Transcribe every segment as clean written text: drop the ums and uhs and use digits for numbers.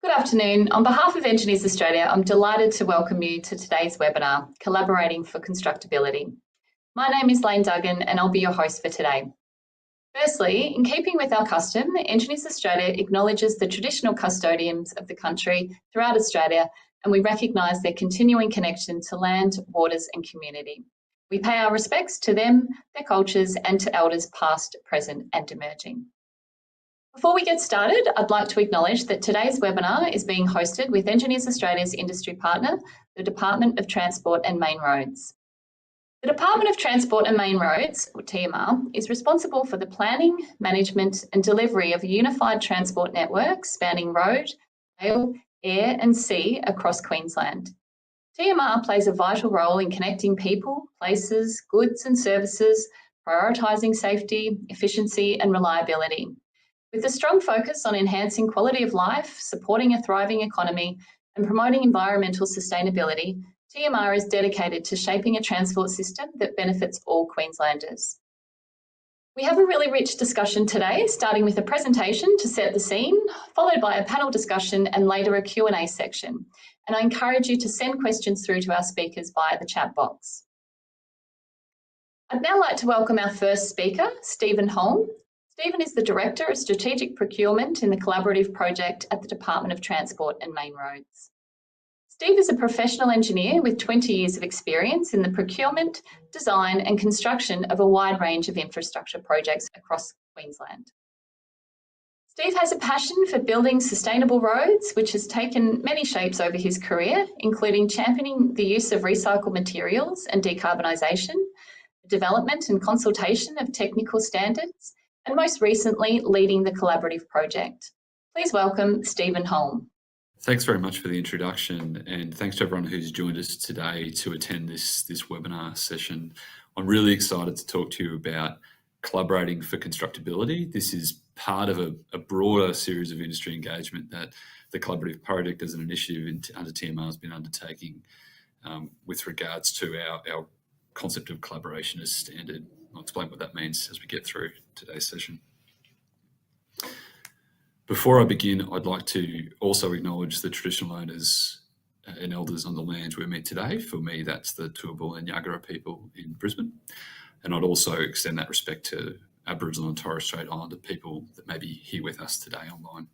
Good afternoon. On behalf of Engineers Australia, I'm delighted to welcome you to today's webinar, Collaborating for Constructability. My name is Lane Duggan and I'll be your host for today. Firstly, in keeping with our custom, Engineers Australia acknowledges the traditional custodians of the country throughout Australia, and we recognise their continuing connection to land, waters and community. We pay our respects to them, their cultures and to elders past, present and emerging. Before we get started, I'd like to acknowledge that today's webinar is being hosted with Engineers Australia's industry partner, the Department of Transport and Main Roads. The Department of Transport and Main Roads, or TMR, is responsible for the planning, management and delivery of a unified transport network spanning road, rail, air and sea across Queensland. TMR plays a vital role in connecting people, places, goods and services, prioritising safety, efficiency and reliability. With a strong focus on enhancing quality of life, supporting a thriving economy and promoting environmental sustainability, TMR is dedicated to shaping a transport system that benefits all Queenslanders. We have a really rich discussion today, starting with a presentation to set the scene, followed by a panel discussion and later a Q&A section. And I encourage you to send questions through to our speakers via the chat box. I'd now like to welcome our first speaker, Stephen Holm. Stephen is the Director of Strategic Procurement in the Collaborative Project at the Department of Transport and Main Roads. Steve is a professional engineer with 20 years of experience in the procurement, design and construction of a wide range of infrastructure projects across Queensland. Steve has a passion for building sustainable roads, which has taken many shapes over his career, including championing the use of recycled materials and decarbonisation, development and consultation of technical standards, and most recently, leading the Collaborative Project. Please welcome Stephen Holm. Thanks very much for the introduction, and thanks to everyone who's joined us today to attend this webinar session. I'm really excited to talk to you about collaborating for constructability. This is part of a broader series of industry engagement that the Collaborative Project as an initiative under TMR has been undertaking with regards to our concept of collaboration as standard. I'll explain what that means as we get through today's session. Before I begin, I'd like to also acknowledge the traditional owners and elders on the land we're met today. For me, that's the Turrbal and Yagara people in Brisbane. And I'd also extend that respect to Aboriginal and Torres Strait Islander people that may be here with us today online.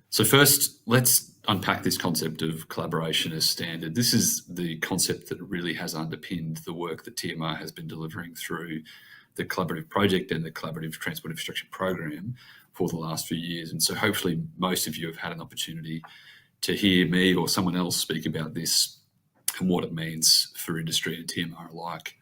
So first, let's unpack this concept of collaboration as standard. This is the concept that really has underpinned the work that TMR has been delivering through the Collaborative Project and the Collaborative Transport Infrastructure Program for the last few years. And so hopefully most of you have had an opportunity to hear me or someone else speak about this and what it means for industry and TMR alike.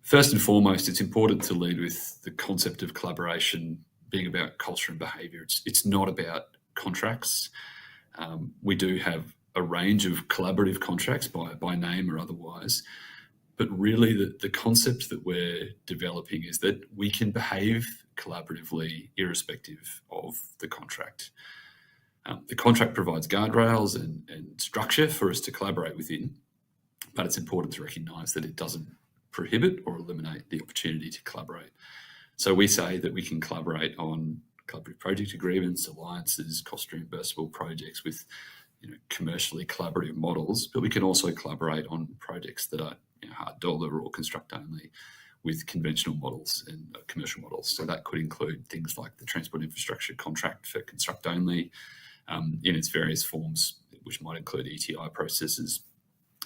First and foremost, it's important to lead with the concept of collaboration being about culture and behaviour. It's not about contracts. We do have a range of collaborative contracts by name or otherwise, but really the concept that we're developing is that we can behave collaboratively irrespective of the contract. The contract provides guardrails and structure for us to collaborate within, but it's important to recognise that it doesn't prohibit or eliminate the opportunity to collaborate. So we say that we can collaborate on collaborative project agreements, alliances, cost reimbursable projects with commercially collaborative models, but we can also collaborate on projects that are hard dollar or construct only with conventional models and commercial models. So that could include things like the transport infrastructure contract for construct only in its various forms, which might include ETI processes,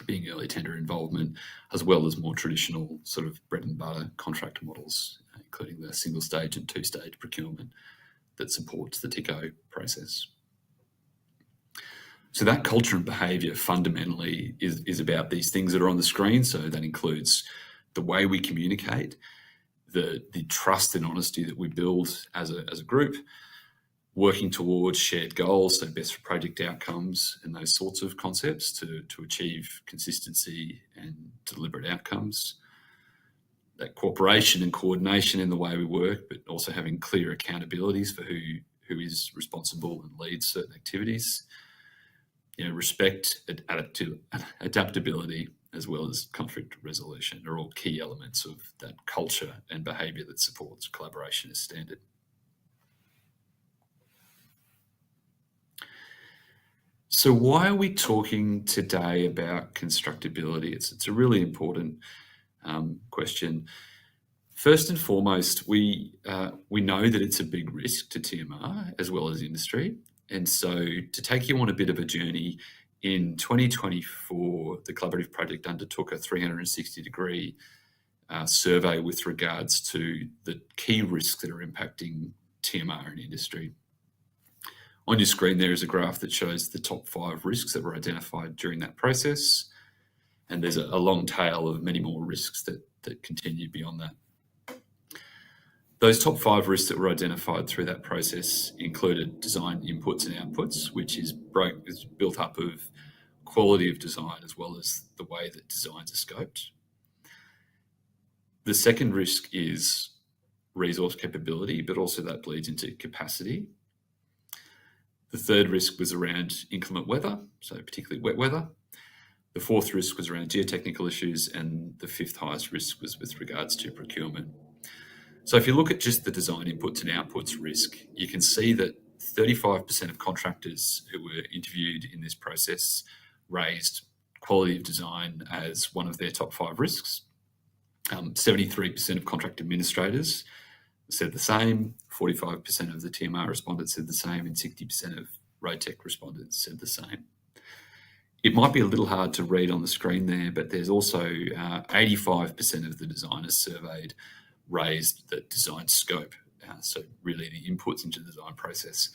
being early tender involvement, as well as more traditional sort of bread and butter contract models, including the single stage and two-stage procurement that supports the TICO process. So that culture and behaviour fundamentally is about these things that are on the screen. So that includes the way we communicate, the trust and honesty that we build as a group, working towards shared goals, so best for project outcomes and those sorts of concepts to achieve consistency and deliberate outcomes. That cooperation and coordination in the way we work, but also having clear accountabilities for who is responsible and leads certain activities. Respect, adaptability, as well as conflict resolution are all key elements of that culture and behaviour that supports collaboration as standard. So why are we talking today about constructability? It's a really important question. First and foremost, we know that it's a big risk to TMR as well as industry. And so to take you on a bit of a journey, in 2024, the Collaborative Project undertook a 360-degree survey with regards to the key risks that are impacting TMR and industry. On your screen there is a graph that shows the top 5 risks that were identified during that process. And there's a long tail of many more risks that continue beyond that. Those top 5 risks that were identified through that process included design inputs and outputs, which is built up of quality of design as well as the way that designs are scoped. The second risk is resource capability, but also that bleeds into capacity. The third risk was around inclement weather, so particularly wet weather. The fourth risk was around geotechnical issues, and the fifth highest risk was with regards to procurement. So if you look at just the design inputs and outputs risk, you can see that 35% of contractors who were interviewed in this process raised quality of design as one of their top 5 risks. 73% of contract administrators said the same, 45% of the TMR respondents said the same, and 60% of road tech respondents said the same. It might be a little hard to read on the screen there, but there's also 85% of the designers surveyed raised the design scope, so really the inputs into the design process,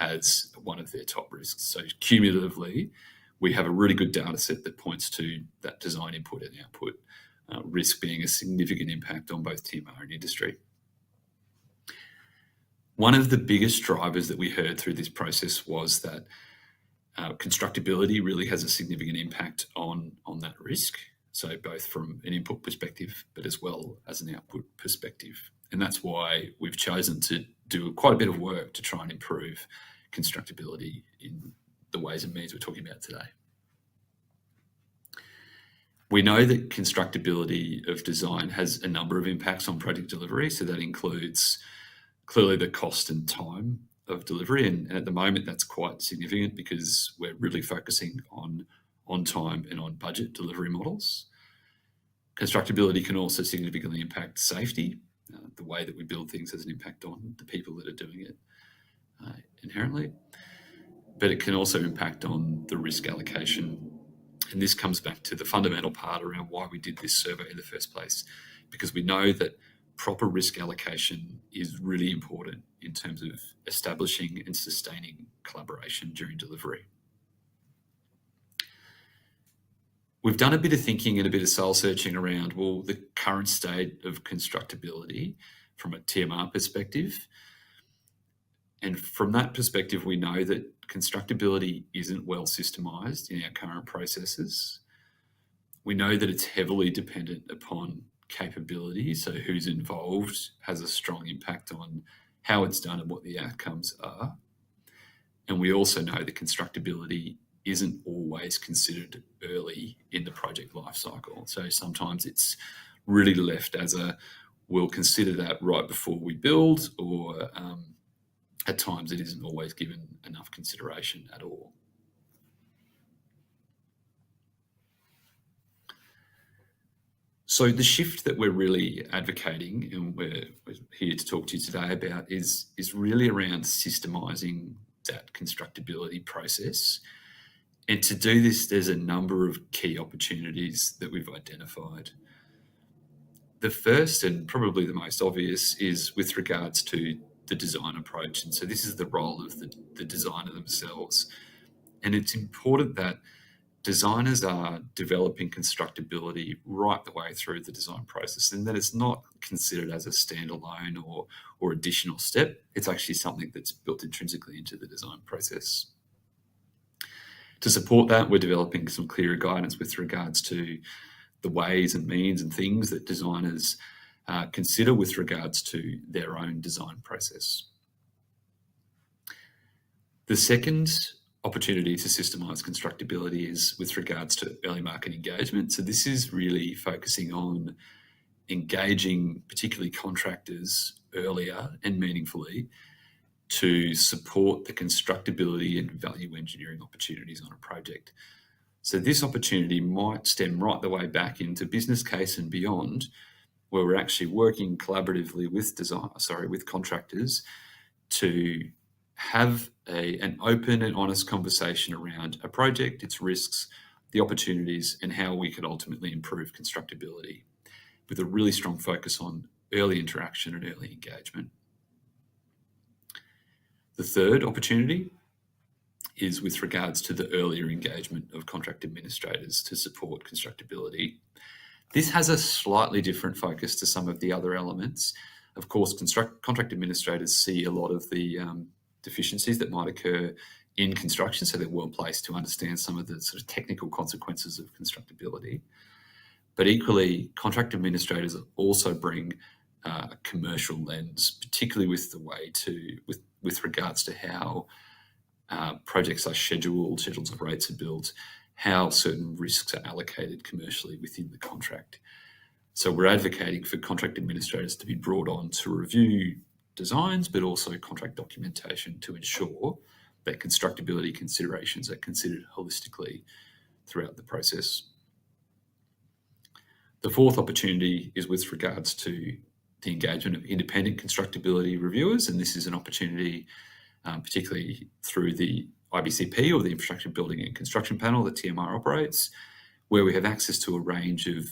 as one of their top risks. So cumulatively, we have a really good data set that points to that design input and output risk being a significant impact on both TMR and industry. One of the biggest drivers that we heard through this process was that constructability really has a significant impact on that risk. So both from an input perspective, but as well as an output perspective. And that's why we've chosen to do quite a bit of work to try and improve constructability in the ways and means we're talking about today. We know that constructability of design has a number of impacts on project delivery. So that includes clearly the cost and time of delivery. And at the moment, that's quite significant because we're really focusing on time and on budget delivery models. Constructability can also significantly impact safety. The way that we build things has an impact on the people that are doing it inherently. But it can also impact on the risk allocation. And this comes back to the fundamental part around why we did this survey in the first place, because we know that proper risk allocation is really important in terms of establishing and sustaining collaboration during delivery. We've done a bit of thinking and a bit of soul searching around, well, the current state of constructability from a TMR perspective. And from that perspective, we know that constructability isn't well systemized in our current processes. We know that it's heavily dependent upon capability. So who's involved has a strong impact on how it's done and what the outcomes are. And we also know that constructability isn't always considered early in the project lifecycle. So sometimes it's really left as we'll consider that right before we build, or at times it isn't always given enough consideration at all. So the shift that we're really advocating and we're here to talk to you today about is really around systemizing that constructability process. And to do this, there's a number of key opportunities that we've identified. The first and probably the most obvious is with regards to the design approach. And so this is the role of the designer themselves. And it's important that designers are developing constructability right the way through the design process, and that it's not considered as a standalone or additional step. It's actually something that's built intrinsically into the design process. To support that, we're developing some clearer guidance with regards to the ways and means and things that designers consider with regards to their own design process. The second opportunity to systemise constructability is with regards to early market engagement. So this is really focusing on engaging particularly contractors earlier and meaningfully to support the constructability and value engineering opportunities on a project. So this opportunity might stem right the way back into business case and beyond, where we're actually working collaboratively with contractors to have an open and honest conversation around a project, its risks, the opportunities, and how we could ultimately improve constructability, with a really strong focus on early interaction and early engagement. The third opportunity is with regards to the earlier engagement of contract administrators to support constructability. This has a slightly different focus to some of the other elements. Of course, contract administrators see a lot of the deficiencies that might occur in construction, so they're well placed to understand some of the sort of technical consequences of constructability. But equally, contract administrators also bring a commercial lens, particularly with with regards to how projects are scheduled, schedules of rates are built, how certain risks are allocated commercially within the contract. So we're advocating for contract administrators to be brought on to review designs, but also contract documentation to ensure that constructability considerations are considered holistically throughout the process. The fourth opportunity is with regards to the engagement of independent constructability reviewers, and this is an opportunity particularly through the IBCP, or the Infrastructure Building and Construction Panel that TMR operates, where we have access to a range of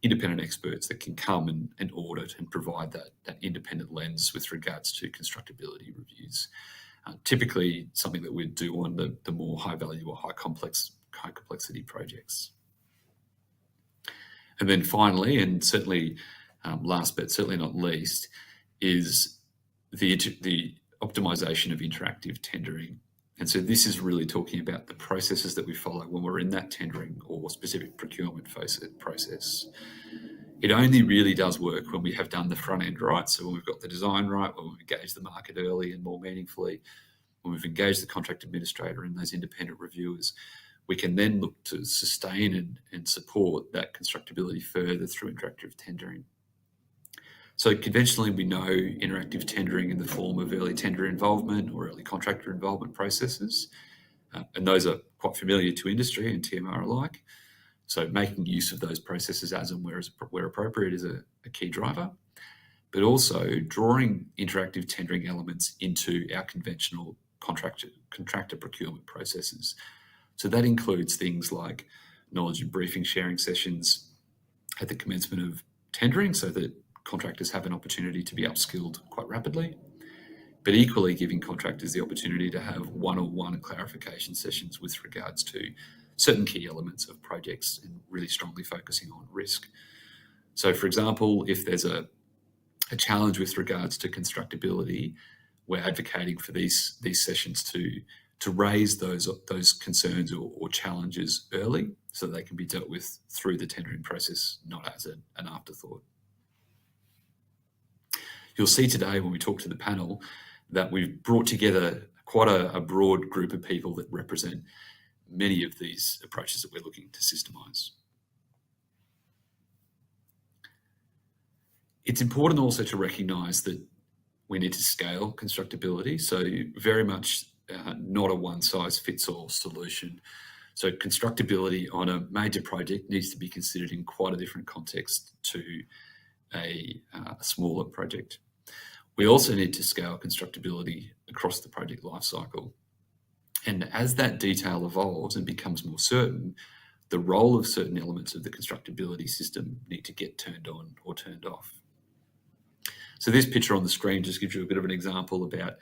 independent experts that can come and audit and provide that independent lens with regards to constructability reviews. Typically something that we'd do on the more high value or high complexity projects. And then finally, and certainly last but certainly not least, is the optimization of interactive tendering. And so this is really talking about the processes that we follow when we're in that tendering or specific procurement process. It only really does work when we have done the front end right. So when we've got the design right, when we've engaged the market early and more meaningfully, when we've engaged the contract administrator and those independent reviewers, we can then look to sustain and support that constructability further through interactive tendering. So conventionally, we know interactive tendering in the form of early tender involvement or early contractor involvement processes, and those are quite familiar to industry and TMR alike. So making use of those processes as and where appropriate is a key driver, but also drawing interactive tendering elements into our conventional contractor procurement processes. So that includes things like knowledge and briefing sharing sessions at the commencement of tendering, so that contractors have an opportunity to be upskilled quite rapidly, but equally giving contractors the opportunity to have one-on-one clarification sessions with regards to certain key elements of projects and really strongly focusing on risk. So for example, if there's a challenge with regards to constructability, we're advocating for these sessions to raise those concerns or challenges early, so they can be dealt with through the tendering process, not as an afterthought. You'll see today when we talk to the panel that we've brought together quite a broad group of people that represent many of these approaches that we're looking to systemize. It's important also to recognise that we need to scale constructability, so very much not a one-size-fits-all solution. So constructability on a major project needs to be considered in quite a different context to a smaller project. We also need to scale constructability across the project lifecycle. And as that detail evolves and becomes more certain, the role of certain elements of the constructability system need to get turned on or turned off. So this picture on the screen just gives you a bit of an example about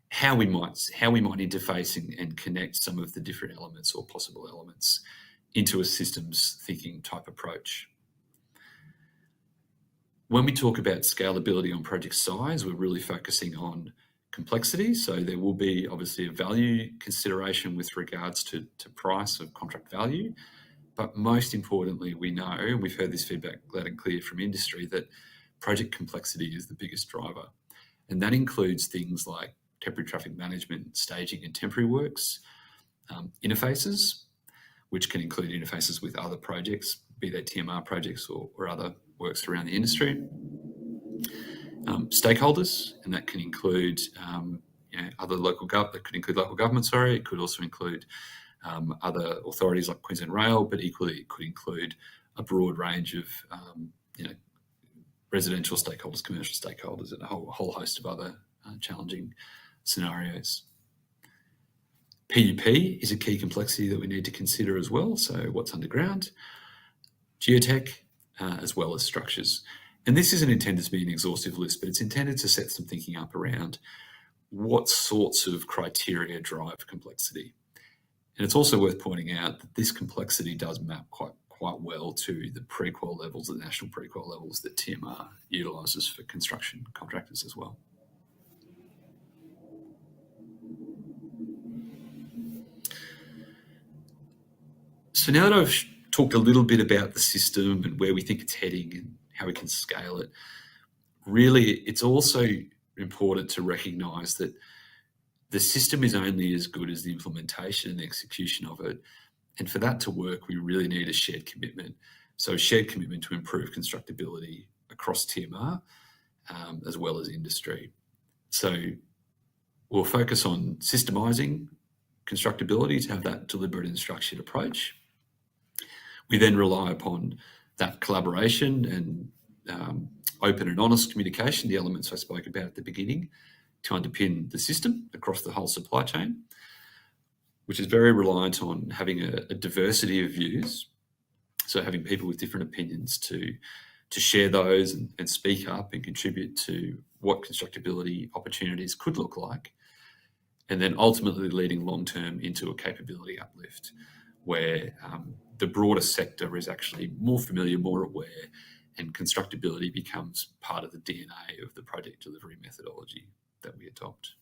how we might interface and connect some of the different elements or possible elements into a systems thinking type approach. When we talk about scalability on project size, we're really focusing on complexity. So there will be obviously a value consideration with regards to price of contract value. But most importantly, we know, and we've heard this feedback loud and clear from industry, that project complexity is the biggest driver. And that includes things like temporary traffic management, staging and temporary works, interfaces, which can include interfaces with other projects, be they TMR projects or other works around the industry. Stakeholders, and that can include other local government. It could also include other authorities like Queensland Rail, but equally it could include a broad range of residential stakeholders, commercial stakeholders, and a whole host of other challenging scenarios. PUP is a key complexity that we need to consider as well. So what's underground, geotech, as well as structures. And this isn't intended to be an exhaustive list, but it's intended to set some thinking up around what sorts of criteria drive complexity. And it's also worth pointing out that this complexity does map quite well to the pre-qual levels, the national pre-qual levels that TMR utilises for construction contractors as well. So now that I've talked a little bit about the system and where we think it's heading and how we can scale it, really it's also important to recognise that the system is only as good as the implementation and the execution of it. And for that to work, we really need a shared commitment. So a shared commitment to improve constructability across TMR as well as industry. So we'll focus on systemising constructability to have that deliberate and structured approach. We then rely upon that collaboration and open and honest communication, the elements I spoke about at the beginning, to underpin the system across the whole supply chain, which is very reliant on having a diversity of views. So having people with different opinions to share those and speak up and contribute to what constructability opportunities could look like, and then ultimately leading long-term into a capability uplift where the broader sector is actually more familiar, more aware, and constructability becomes part of the DNA of the project delivery methodology that we adopt.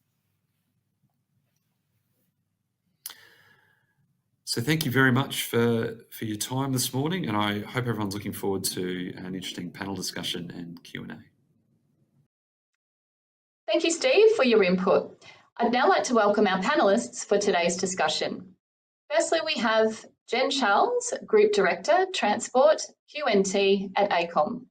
So thank you very much for your time this morning, and I hope everyone's looking forward to an interesting panel discussion and Q&A. Thank you, Steve, for your input. I'd now like to welcome our panellists for today's discussion. Firstly, we have Jen Charles, Group Director, Transport, QNT at AECOM.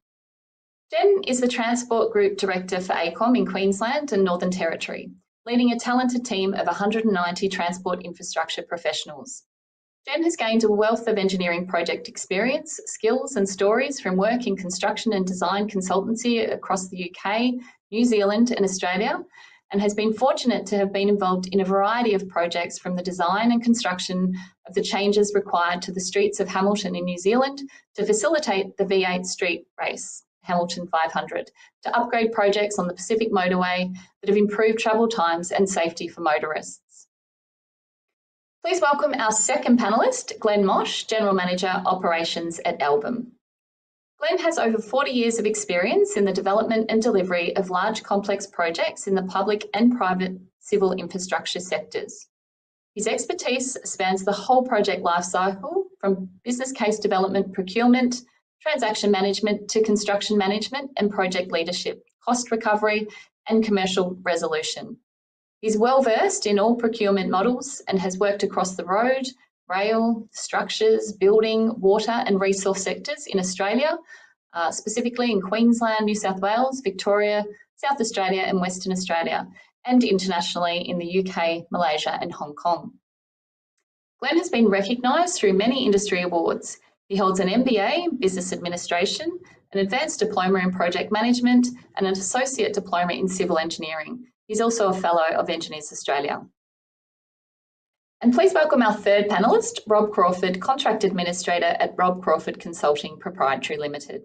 Jen is the Transport Group Director for AECOM in Queensland and Northern Territory, leading a talented team of 190 transport infrastructure professionals. Jen has gained a wealth of engineering project experience, skills and stories from work in construction and design consultancy across the UK, New Zealand and Australia, and has been fortunate to have been involved in a variety of projects from the design and construction of the changes required to the streets of Hamilton in New Zealand to facilitate the V8 street race, Hamilton 500, to upgrade projects on the Pacific Motorway that have improved travel times and safety for motorists. Please welcome our second panellist, Glenn Mosh, General Manager, Operations at Album. Glenn has over 40 years of experience in the development and delivery of large complex projects in the public and private civil infrastructure sectors. His expertise spans the whole project lifecycle, from business case development, procurement, transaction management to construction management and project leadership, cost recovery and commercial resolution. He's well versed in all procurement models and has worked across the road, rail, structures, building, water and resource sectors in Australia, specifically in Queensland, New South Wales, Victoria, South Australia and Western Australia, and internationally in the UK, Malaysia and Hong Kong. Glenn has been recognised through many industry awards. He holds an MBA, Business Administration, an Advanced Diploma in Project Management and an Associate Diploma in Civil Engineering. He's also a Fellow of Engineers Australia. And please welcome our third panellist, Rob Crawford, Contract Administrator at Rob Crawford Consulting Proprietary Limited.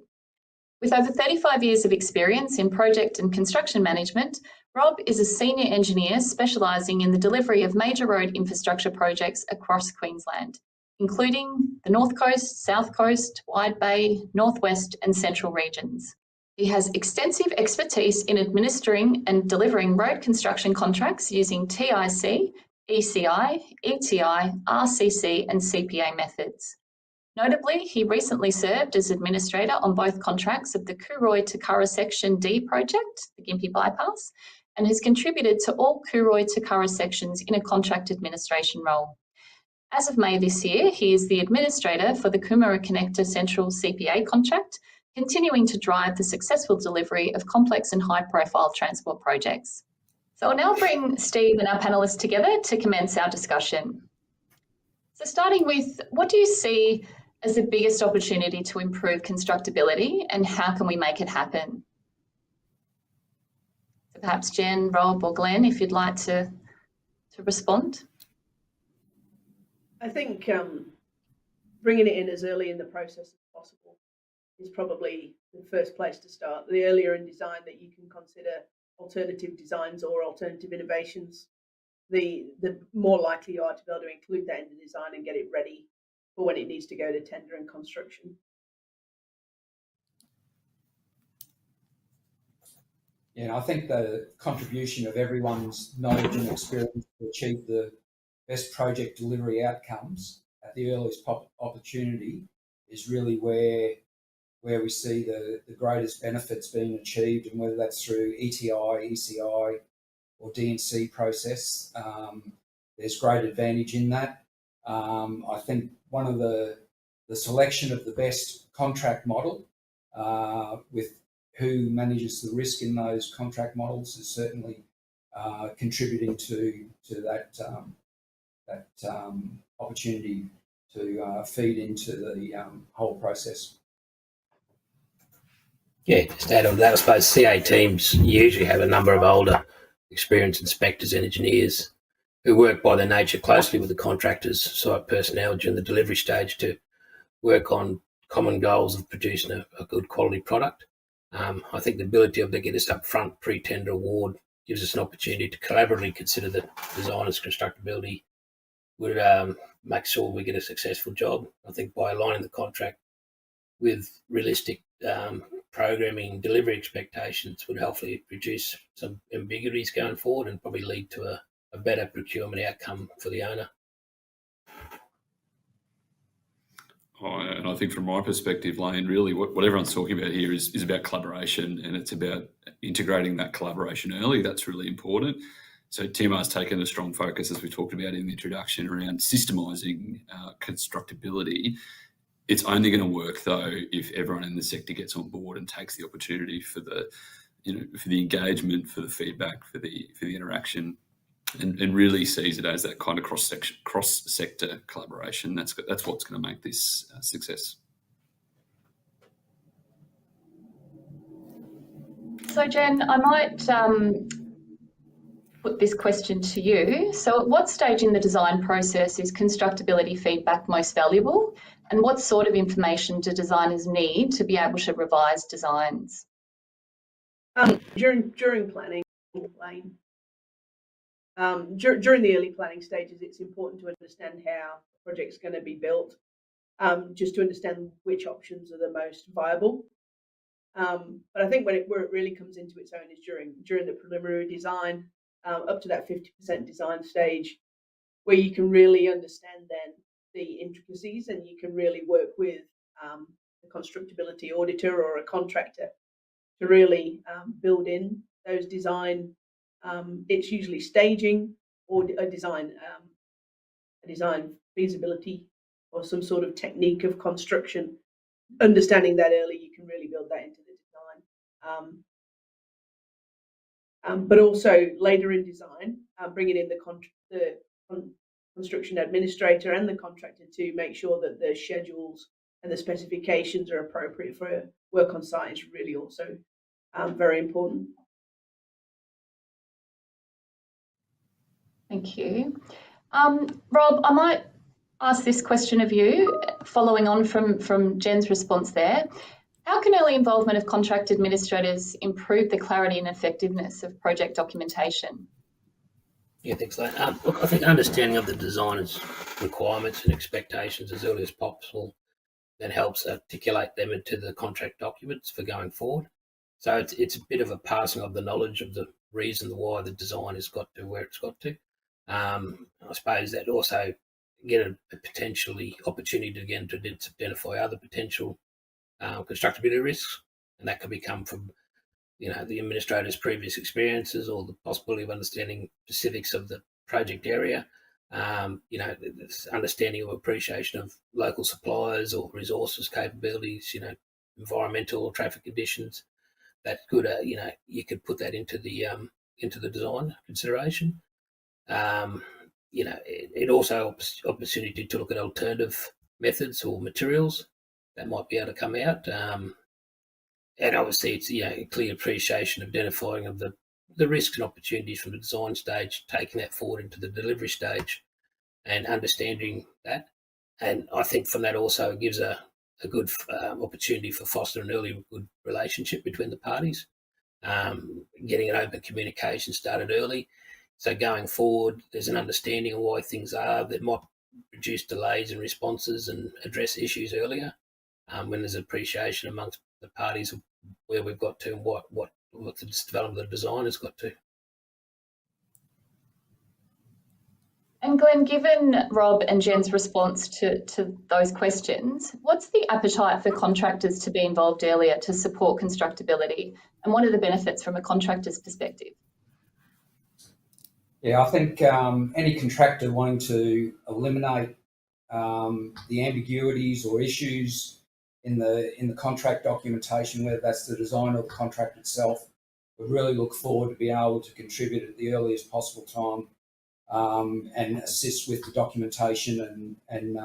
With over 35 years of experience in project and construction management, Rob is a senior engineer specialising in the delivery of major road infrastructure projects across Queensland, including the North Coast, South Coast, Wide Bay, Northwest and Central regions. He has extensive expertise in administering and delivering road construction contracts using TIC, ECI, ETI, RCC and CPA methods. Notably, he recently served as administrator on both contracts of the Cooroy to Curra Section D project, the Gympie Bypass, and has contributed to all Cooroy to Curra sections in a contract administration role. As of May this year, he is the administrator for the Coomera Connector Central CPA contract, continuing to drive the successful delivery of complex and high-profile transport projects. So I'll now bring Steve and our panellists together to commence our discussion. So starting with, what do you see as the biggest opportunity to improve constructability, and how can we make it happen? So perhaps Jen, Rob or Glenn, if you'd like to respond. I think bringing it in as early in the process as possible is probably the first place to start. The earlier in design that you can consider alternative designs or alternative innovations, the more likely you are to be able to include that in the design and get it ready for when it needs to go to tender and construction. Yeah, I think the contribution of everyone's knowledge and experience to achieve the best project delivery outcomes at the earliest opportunity is really where we see the greatest benefits being achieved, and whether that's through ETI, ECI or D&C process, there's great advantage in that. I think one of the selection of the best contract model with who manages the risk in those contract models is certainly contributing to that opportunity to feed into the whole process. Yeah, just add on to that, I suppose CA teams usually have a number of older experienced inspectors and engineers who work by their nature closely with the contractors, site personnel during the delivery stage to work on common goals of producing a good quality product. I think the ability of to get this upfront pre-tender award gives us an opportunity to collaboratively consider the designer's constructability would make sure we get a successful job. I think by aligning the contract with realistic programming delivery expectations would hopefully reduce some ambiguities going forward and probably lead to a better procurement outcome for the owner. And I think from my perspective, Lane, really what everyone's talking about here is about collaboration, and it's about integrating that collaboration early. That's really important. So TMR's taken a strong focus, as we talked about in the introduction, around systemising constructability. It's only going to work though if everyone in the sector gets on board and takes the opportunity for the engagement, for the feedback, for the interaction, and really sees it as that kind of cross-sector collaboration. That's what's going to make this a success. So Jen, I might put this question to you. So at what stage in the design process is constructability feedback most valuable, and what sort of information do designers need to be able to revise designs? During planning, Lane. During the early planning stages, it's important to understand how the project's going to be built, just to understand which options are the most viable. But I think where it really comes into its own is during the preliminary design, up to that 50% design stage, where you can really understand then the intricacies, and you can really work with a constructability auditor or a contractor to really build in those design. It's usually staging or a design feasibility or some sort of technique of construction. Understanding that early, you can really build that into the design. But also later in design, bringing in the construction administrator and the contractor to make sure that the schedules and the specifications are appropriate for work on site is really also very important. Thank you. Rob, I might ask this question of you, following on from Jen's response there. How can early involvement of contract administrators improve the clarity and effectiveness of project documentation? Yeah, thanks, Lane. Look, I think understanding of the designer's requirements and expectations as early as possible then helps articulate them into the contract documents for going forward. So it's a bit of a passing of the knowledge of the reason why the design has got to where it's got to. I suppose that also get a potentially opportunity to again to identify other potential constructability risks, and that could come from the administrator's previous experiences or the possibility of understanding specifics of the project area. this understanding of appreciation of local suppliers or resources, capabilities, environmental or traffic conditions. That could, you could put that into the design consideration. It also offers opportunity to look at alternative methods or materials that might be able to come out. And obviously, it's a clear appreciation of identifying of the risks and opportunities from the design stage, taking that forward into the delivery stage, and understanding that. And I think from that also gives a good opportunity for fostering an early good relationship between the parties, getting an open communication started early. So going forward, there's an understanding of why things are that might reduce delays in responses and address issues earlier, when there's appreciation amongst the parties of where we've got to and what the development of the design has got to. And Glenn, given Rob and Jen's response to those questions, what's the appetite for contractors to be involved earlier to support constructability? And what are the benefits from a contractor's perspective? Yeah, I think any contractor wanting to eliminate the ambiguities or issues in the contract documentation, whether that's the design or the contract itself, would really look forward to being able to contribute at the earliest possible time, and assist with the documentation and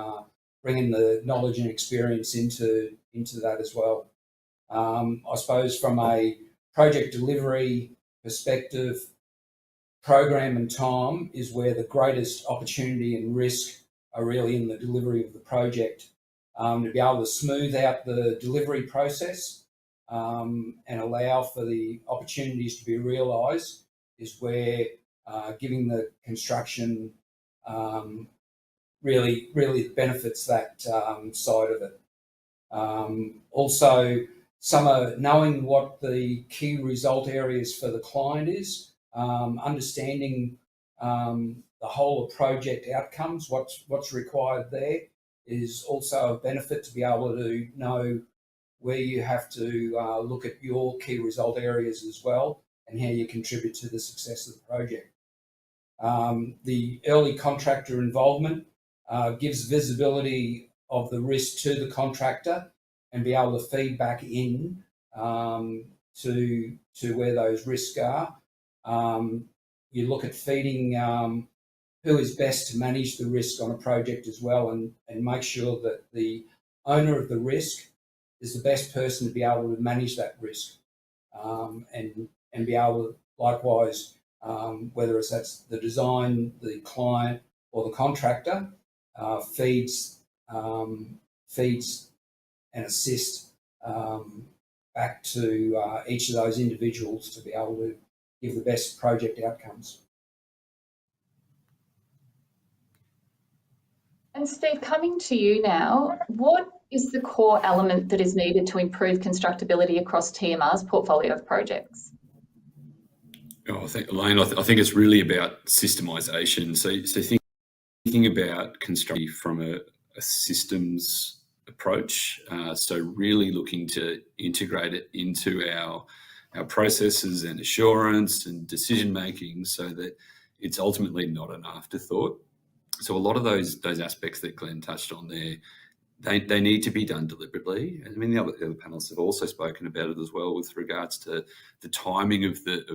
bringing the knowledge and experience into that as well. I suppose from a project delivery perspective, program and time is where the greatest opportunity and risk are really in the delivery of the project. To be able to smooth out the delivery process and allow for the opportunities to be realised is where giving the construction really benefits that side of it. Also, knowing what the key result areas for the client is, understanding the whole of project outcomes, what's required there, is also a benefit to be able to know where you have to look at your key result areas as well and how you contribute to the success of the project. The early contractor involvement gives visibility of the risk to the contractor and be able to feed back in to where those risks are. You look at feeding who is best to manage the risk on a project as well, and make sure that the owner of the risk is the best person to be able to manage that risk, and be able to likewise, whether that's the design, the client, or the contractor, feeds and assist back to each of those individuals to be able to give the best project outcomes. And Steve, coming to you now, what is the core element that is needed to improve constructability across TMR's portfolio of projects? I think, Elaine, I think it's really about systemisation. So thinking about constructing from a systems approach. So really looking to integrate it into our processes and assurance and decision making, so that it's ultimately not an afterthought. So a lot of those aspects that Glenn touched on there, they need to be done deliberately. I mean, the other panelists have also spoken about it as well with regards to the timing of the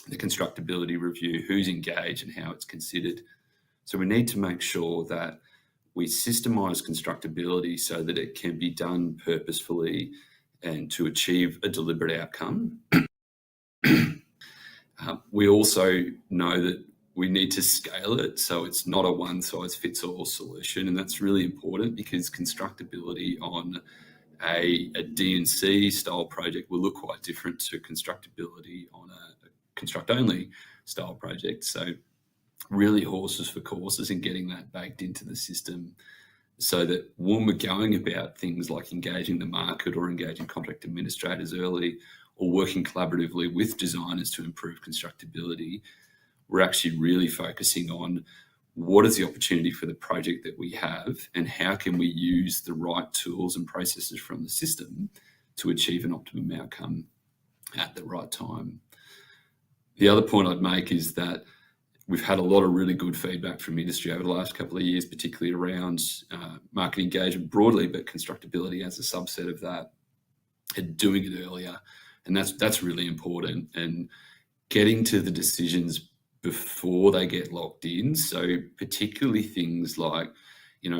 constructability review, who's engaged and how it's considered. So we need to make sure that we systemise constructability so that it can be done purposefully and to achieve a deliberate outcome. We also know that we need to scale it so it's not a one-size-fits-all solution, and that's really important because constructability on a D&C style project will look quite different to constructability on a construct-only style project. So really horses for courses and getting that baked into the system, so that when we're going about things like engaging the market or engaging contract administrators early or working collaboratively with designers to improve constructability, we're actually really focusing on what is the opportunity for the project that we have and how can we use the right tools and processes from the system to achieve an optimum outcome at the right time. The other point I'd make is that we've had a lot of really good feedback from industry over the last couple of years, particularly around market engagement broadly, but constructability as a subset of that, and doing it earlier. And that's really important, and getting to the decisions before they get locked in. So particularly things like,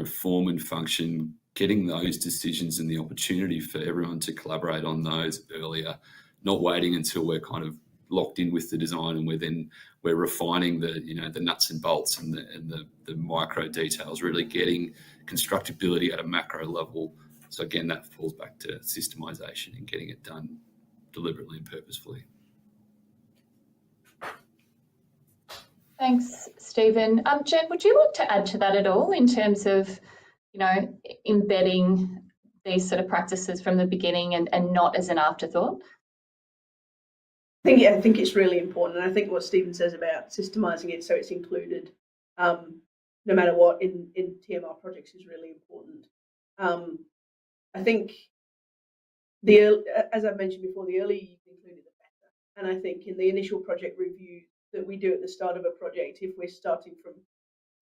form and function, getting those decisions and the opportunity for everyone to collaborate on those earlier, not waiting until we're kind of locked in with the design and we're refining the the nuts and bolts and the micro details, really getting constructability at a macro level. So again, that falls back to systemization and getting it done deliberately and purposefully. Thanks, Stephen. Jen, would you like to add to that at all in terms of, embedding these sort of practices from the beginning and not as an afterthought? I think it's really important. And I think what Stephen says about systemizing it so it's included, no matter what, in TMR projects is really important. I think as I mentioned before, the earlier you can include it, the better. And I think in the initial project review that we do at the start of a project, if we're starting from,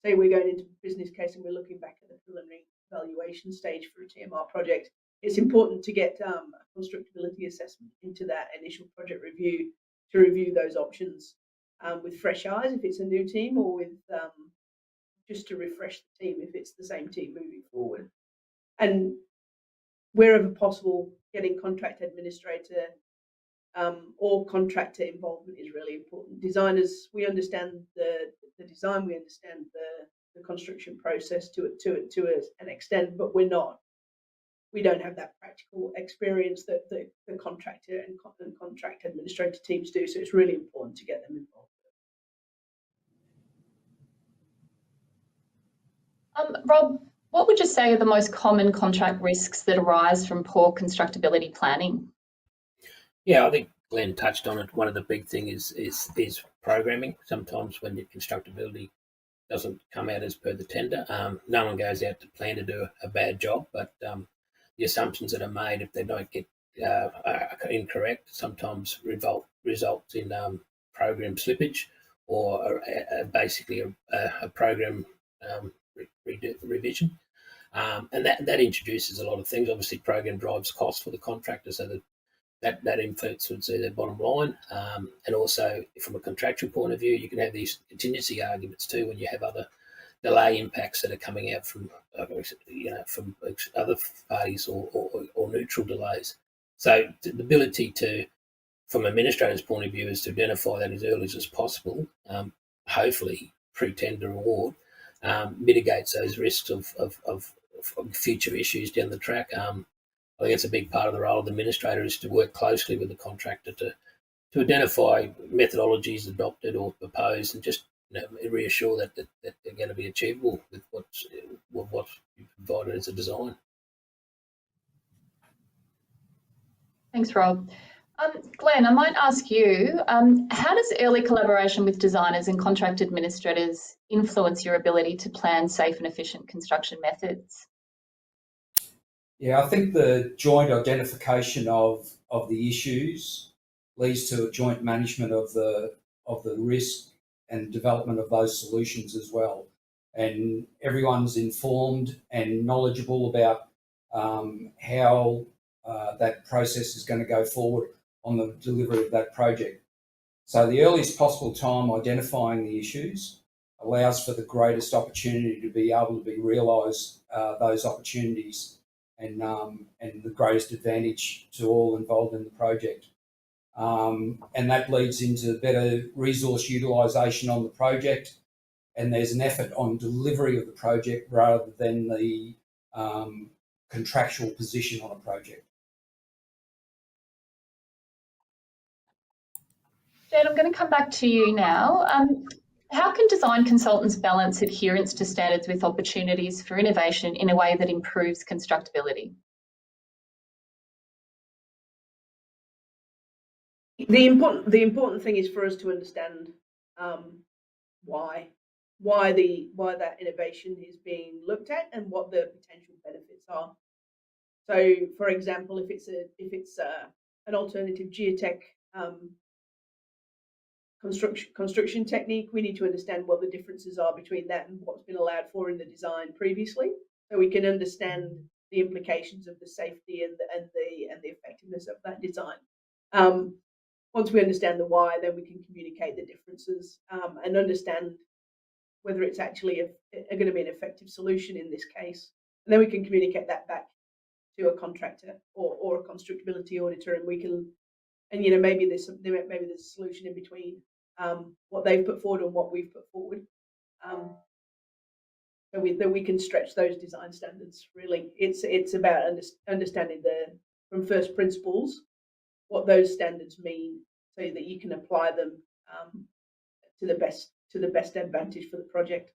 say, we're going into business case and we're looking back at the preliminary evaluation stage for a TMR project, it's important to get a constructability assessment into that initial project review to review those options with fresh eyes if it's a new team, or with just to refresh the team if it's the same team moving forward. And wherever possible, getting contract administrator or contractor involvement is really important. Designers, we understand the design, we understand the construction process to an extent, but we don't have that practical experience that the contractor and contract administrator teams do. So it's really important to get them involved. Rob, what would you say are the most common contract risks that arise from poor constructability planning? Yeah, I think Glenn touched on it. One of the big things is programming. Sometimes when the constructability doesn't come out as per the tender, no one goes out to plan to do a bad job, but the assumptions that are made, if they don't get incorrect, sometimes results in program slippage or basically a program revision. And that introduces a lot of things. Obviously, program drives cost for the contractor, so that influences their bottom line. And also, from a contractual point of view, you can have these contingency arguments too when you have other delay impacts that are coming out from from other parties or neutral delays. So the ability to, from an administrator's point of view, is to identify that as early as possible, hopefully pre-tender award, mitigates those risks of future issues down the track. I think it's a big part of the role of the administrator is to work closely with the contractor to identify methodologies adopted or proposed, and just reassure that they're going to be achievable with what you provided as a design. Thanks, Rob. Glenn, I might ask you, how does early collaboration with designers and contract administrators influence your ability to plan safe and efficient construction methods? Yeah, I think the joint identification of the issues leads to a joint management of the risk and development of those solutions as well. And everyone's informed and knowledgeable about how that process is going to go forward on the delivery of that project. So the earliest possible time identifying the issues allows for the greatest opportunity to be able to realise those opportunities and the greatest advantage to all involved in the project. And that leads into better resource utilisation on the project, and there's an effort on delivery of the project rather than the contractual position on a project. Jen, I'm going to come back to you now. How can design consultants balance adherence to standards with opportunities for innovation in a way that improves constructability? The important thing is for us to understand why that innovation is being looked at and what the potential benefits are. So, for example, if it's an alternative geotech construction technique, we need to understand what the differences are between that and what's been allowed for in the design previously, so we can understand the implications of the safety and the effectiveness of that design. Once we understand the why, then we can communicate the differences and understand whether it's actually going to be an effective solution in this case, and then we can communicate that back to a contractor or a constructability auditor, and we can, and maybe there's a solution in between what they've put forward and what we've put forward, so that we can stretch those design standards. Really, it's about understanding from first principles what those standards mean, so that you can apply them to the best advantage for the project.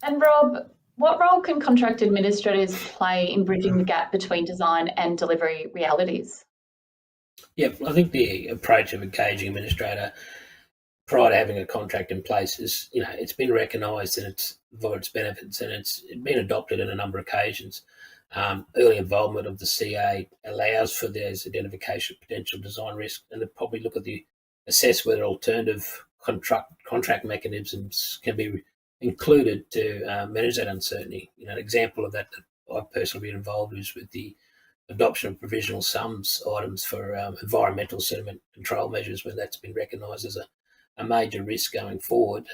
And Rob, what role can contract administrators play in bridging the gap between design and delivery realities? Yeah, I think the approach of engaging administrator prior to having a contract in place is, it's been recognised and for its benefits, and it's been adopted on a number of occasions. Early involvement of the CA allows for those identification of potential design risk, and to probably assess whether alternative contract mechanisms can be included to manage that uncertainty. An example of that I've personally been involved is with the adoption of provisional sums items for environmental sediment control measures, when that's been recognised as a major risk going forward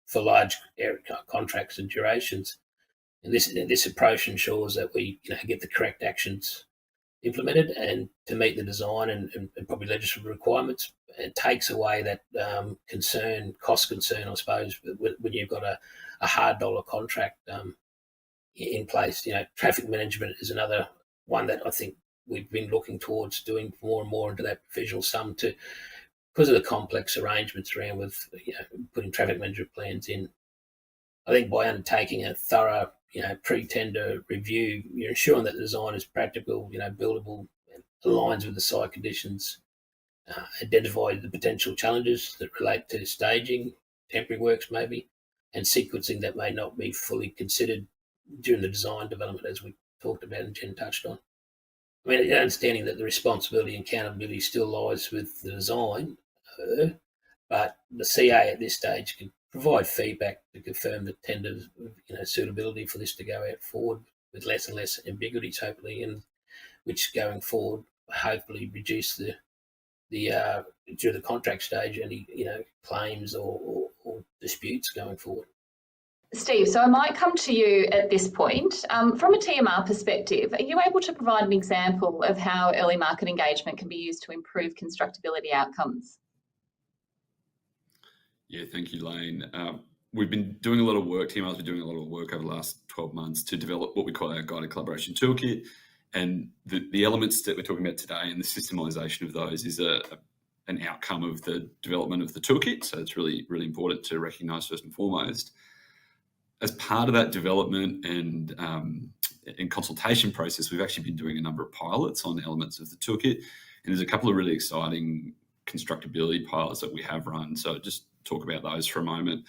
for large contracts and durations. And this approach ensures that we get the correct actions implemented and to meet the design and probably legislative requirements. It takes away that cost concern, I suppose, when you've got a hard dollar contract in place. Traffic management is another one that I think we've been looking towards doing more and more into that provisional sum because of the complex arrangements around with putting traffic management plans in. I think by undertaking a thorough pre-tender review, you're ensuring that the design is practical, buildable, aligns with the site conditions, identify the potential challenges that relate to staging, temporary works maybe, and sequencing that may not be fully considered during the design development, as we talked about and Jen touched on. I mean, understanding that the responsibility and accountability still lies with the design, but the CA at this stage can provide feedback to confirm the tender's suitability for this to go out forward with less and less ambiguities, hopefully, and which going forward hopefully reduce the during the contract stage any claims or disputes going forward. Steve, so I might come to you at this point. From a TMR perspective, are you able to provide an example of how early market engagement can be used to improve constructability outcomes? Yeah, thank you, Lane. We've been doing a lot of work, TMR's been doing a lot of work over the last 12 months to develop what we call our guided collaboration toolkit. And the elements that we're talking about today and the systemization of those is an outcome of the development of the toolkit. So it's really, really important to recognise first and foremost. As part of that development and consultation process, we've actually been doing a number of pilots on elements of the toolkit. And there's a couple of really exciting constructability pilots that we have run. So just talk about those for a moment.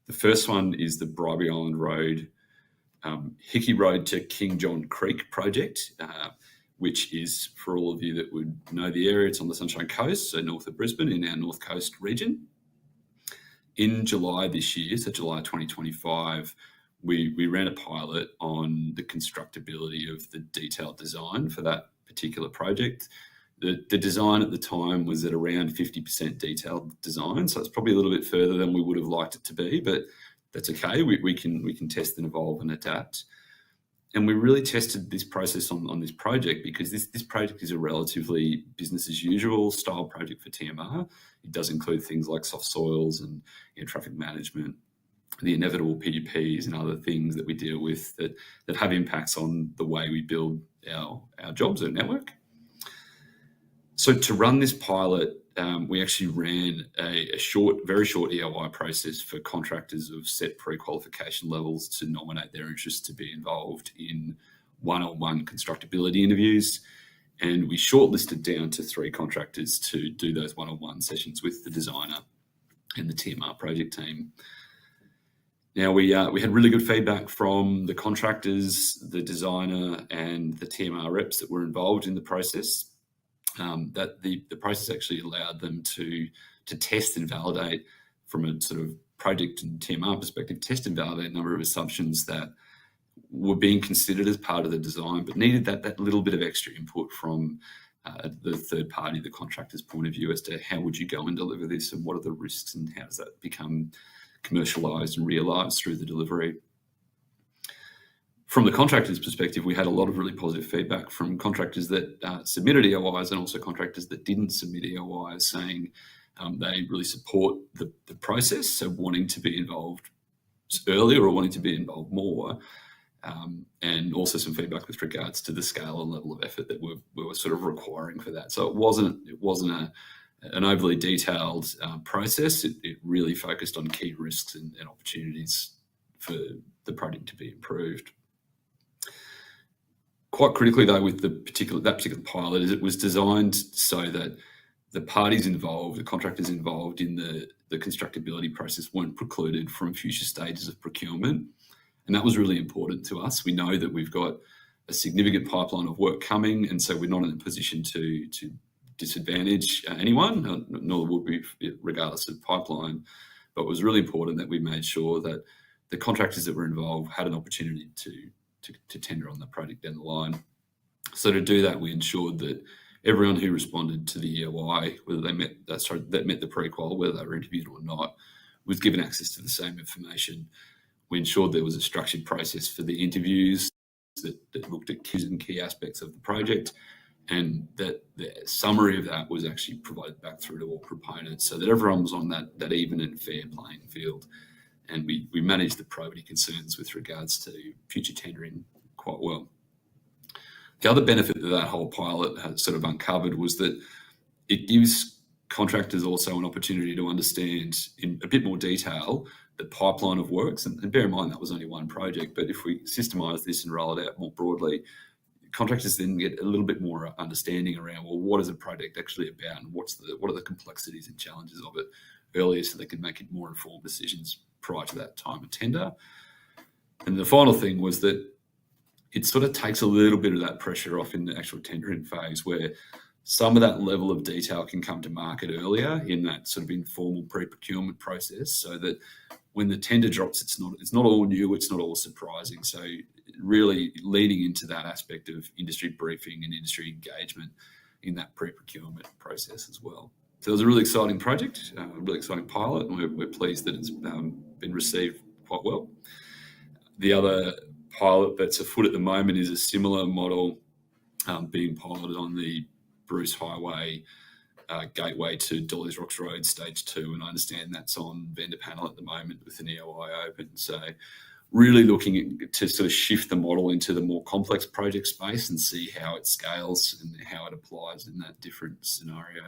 The first one is the Bribie Island Road, Hickey Road to King John Creek project, which is, for all of you that would know the area, it's on the Sunshine Coast, so north of Brisbane in our North Coast region. In July this year, so July 2025, we ran a pilot on the constructability of the detailed design for that particular project. The design at the time was at around 50% detailed design, so it's probably a little bit further than we would have liked it to be, but that's okay. We can test and evolve and adapt. And we really tested this process on this project because this project is a relatively business as usual style project for TMR. It does include things like soft soils and traffic management, the inevitable PUPs and other things that we deal with that have impacts on the way we build our jobs, our network. So to run this pilot, we actually ran a very short EOI process for contractors of set pre-qualification levels to nominate their interest to be involved in one-on-one constructability interviews. And we shortlisted down to 3 contractors to do those one-on-one sessions with the designer and the TMR project team. Now, we had really good feedback from the contractors, the designer, and the TMR reps that were involved in the process. that the process actually allowed them to test and validate from a sort of project and TMR perspective, test and validate a number of assumptions that were being considered as part of the design, but needed that little bit of extra input from the third party, the contractor's point of view as to how would you go and deliver this and what are the risks and how does that become commercialised and realised through the delivery. From the contractor's perspective, we had a lot of really positive feedback from contractors that submitted EOIs and also contractors that didn't submit EOIs, saying they really support the process, so wanting to be involved earlier or wanting to be involved more, and also some feedback with regards to the scale and level of effort that we were sort of requiring for that. So it wasn't an overly detailed process. It really focused on key risks and opportunities for the project to be improved. Quite critically, though, with that particular pilot, is it was designed so that the parties involved, the contractors involved in the constructability process, weren't precluded from future stages of procurement. And that was really important to us. We know that we've got a significant pipeline of work coming, and so we're not in a position to disadvantage anyone, nor would we regardless of pipeline. But it was really important that we made sure that the contractors that were involved had an opportunity to tender on the project down the line. So to do that, we ensured that everyone who responded to the EOI, whether they met the pre-qual, whether they were interviewed or not, was given access to the same information. We ensured there was a structured process for the interviews that looked at key aspects of the project, and that the summary of that was actually provided back through to all proponents, so that everyone was on that even and fair playing field. And we managed the probity concerns with regards to future tendering quite well. The other benefit that whole pilot has sort of uncovered was that it gives contractors also an opportunity to understand in a bit more detail the pipeline of works. And bear in mind, that was only one project, but if we systemise this and roll it out more broadly, contractors then get a little bit more understanding around, well, what is a project actually about and what are the complexities and challenges of it earlier, so they can make more informed decisions prior to that time of tender. And the final thing was that it sort of takes a little bit of that pressure off in the actual tendering phase, where some of that level of detail can come to market earlier in that sort of informal pre-procurement process, so that when the tender drops, it's not all new, it's not all surprising. So really leaning into that aspect of industry briefing and industry engagement in that pre-procurement process as well. So it was a really exciting project, a really exciting pilot, and we're pleased that it's been received quite well. The other pilot that's afoot at the moment is a similar model being piloted on the Bruce Highway gateway to Dolly's Rocks Road Stage 2, and I understand that's on vendor panel at the moment with an EOI open. So really looking to sort of shift the model into the more complex project space and see how it scales and how it applies in that different scenario.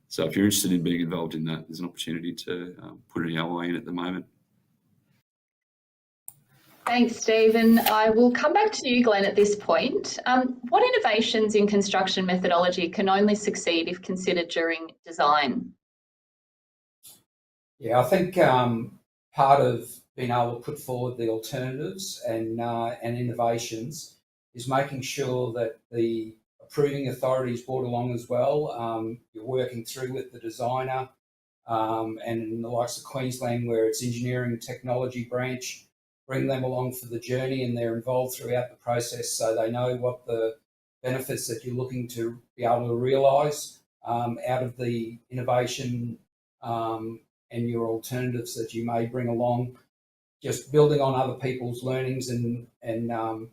So if you're interested in being involved in that, there's an opportunity to put an EOI in at the moment. Thanks, Stephen. I will come back to you, Glenn, at this point. What innovations in construction methodology can only succeed if considered during design? Yeah, I think part of being able to put forward the alternatives and innovations is making sure that the approving authority is brought along as well. You're working through with the designer, and in the likes of Queensland, where it's engineering technology branch, bring them along for the journey, and they're involved throughout the process, so they know what the benefits that you're looking to be able to realise out of the innovation and your alternatives that you may bring along. Just building on other people's learnings and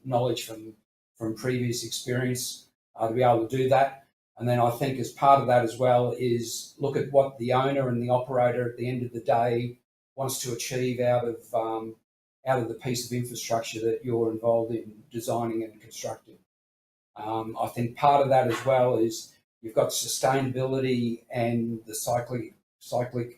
knowledge from previous experience to be able to do that. And then I think as part of that as well is look at what the owner and the operator at the end of the day wants to achieve out of the piece of infrastructure that you're involved in designing and constructing. I think part of that as well is you've got sustainability and the cyclic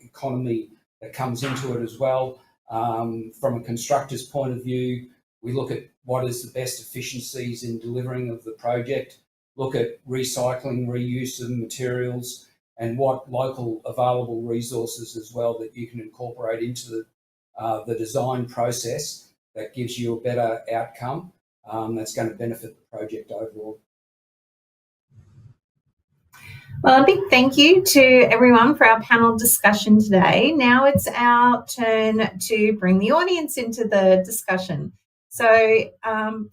economy that comes into it as well. From a constructor's point of view, we look at what is the best efficiencies in delivering of the project, look at recycling, reuse of materials, and what local available resources as well that you can incorporate into the design process that gives you a better outcome that's going to benefit the project overall. Well, a big thank you to everyone for our panel discussion today. Now it's our turn to bring the audience into the discussion. So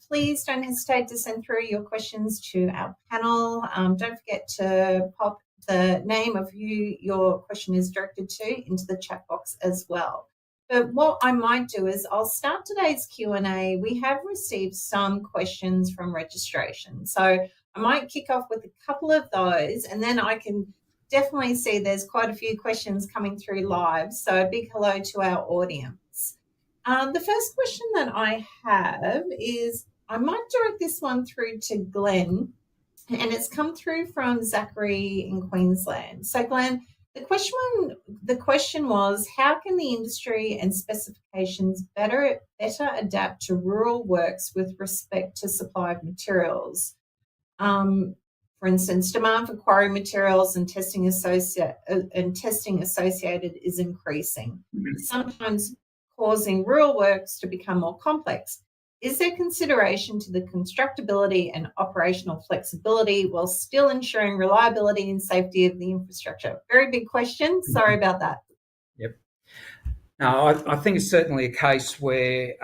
please don't hesitate to send through your questions to our panel. Don't forget to pop the name of who your question is directed to into the chat box as well. But what I might do is I'll start today's Q&A. We have received some questions from registration. So I might kick off with a couple of those, and then I can definitely see there's quite a few questions coming through live. So a big hello to our audience. The first question that I have is, I might direct this one through to Glenn, and it's come through from Zachary in Queensland. So Glenn, the question was, how can the industry and specifications better adapt to rural works with respect to supply of materials? For instance, demand for quarry materials and testing associated is increasing, sometimes causing rural works to become more complex. Is there consideration to the constructability and operational flexibility while still ensuring reliability and safety of the infrastructure? Very big question. Sorry about that. Yep. No, I think it's certainly a case where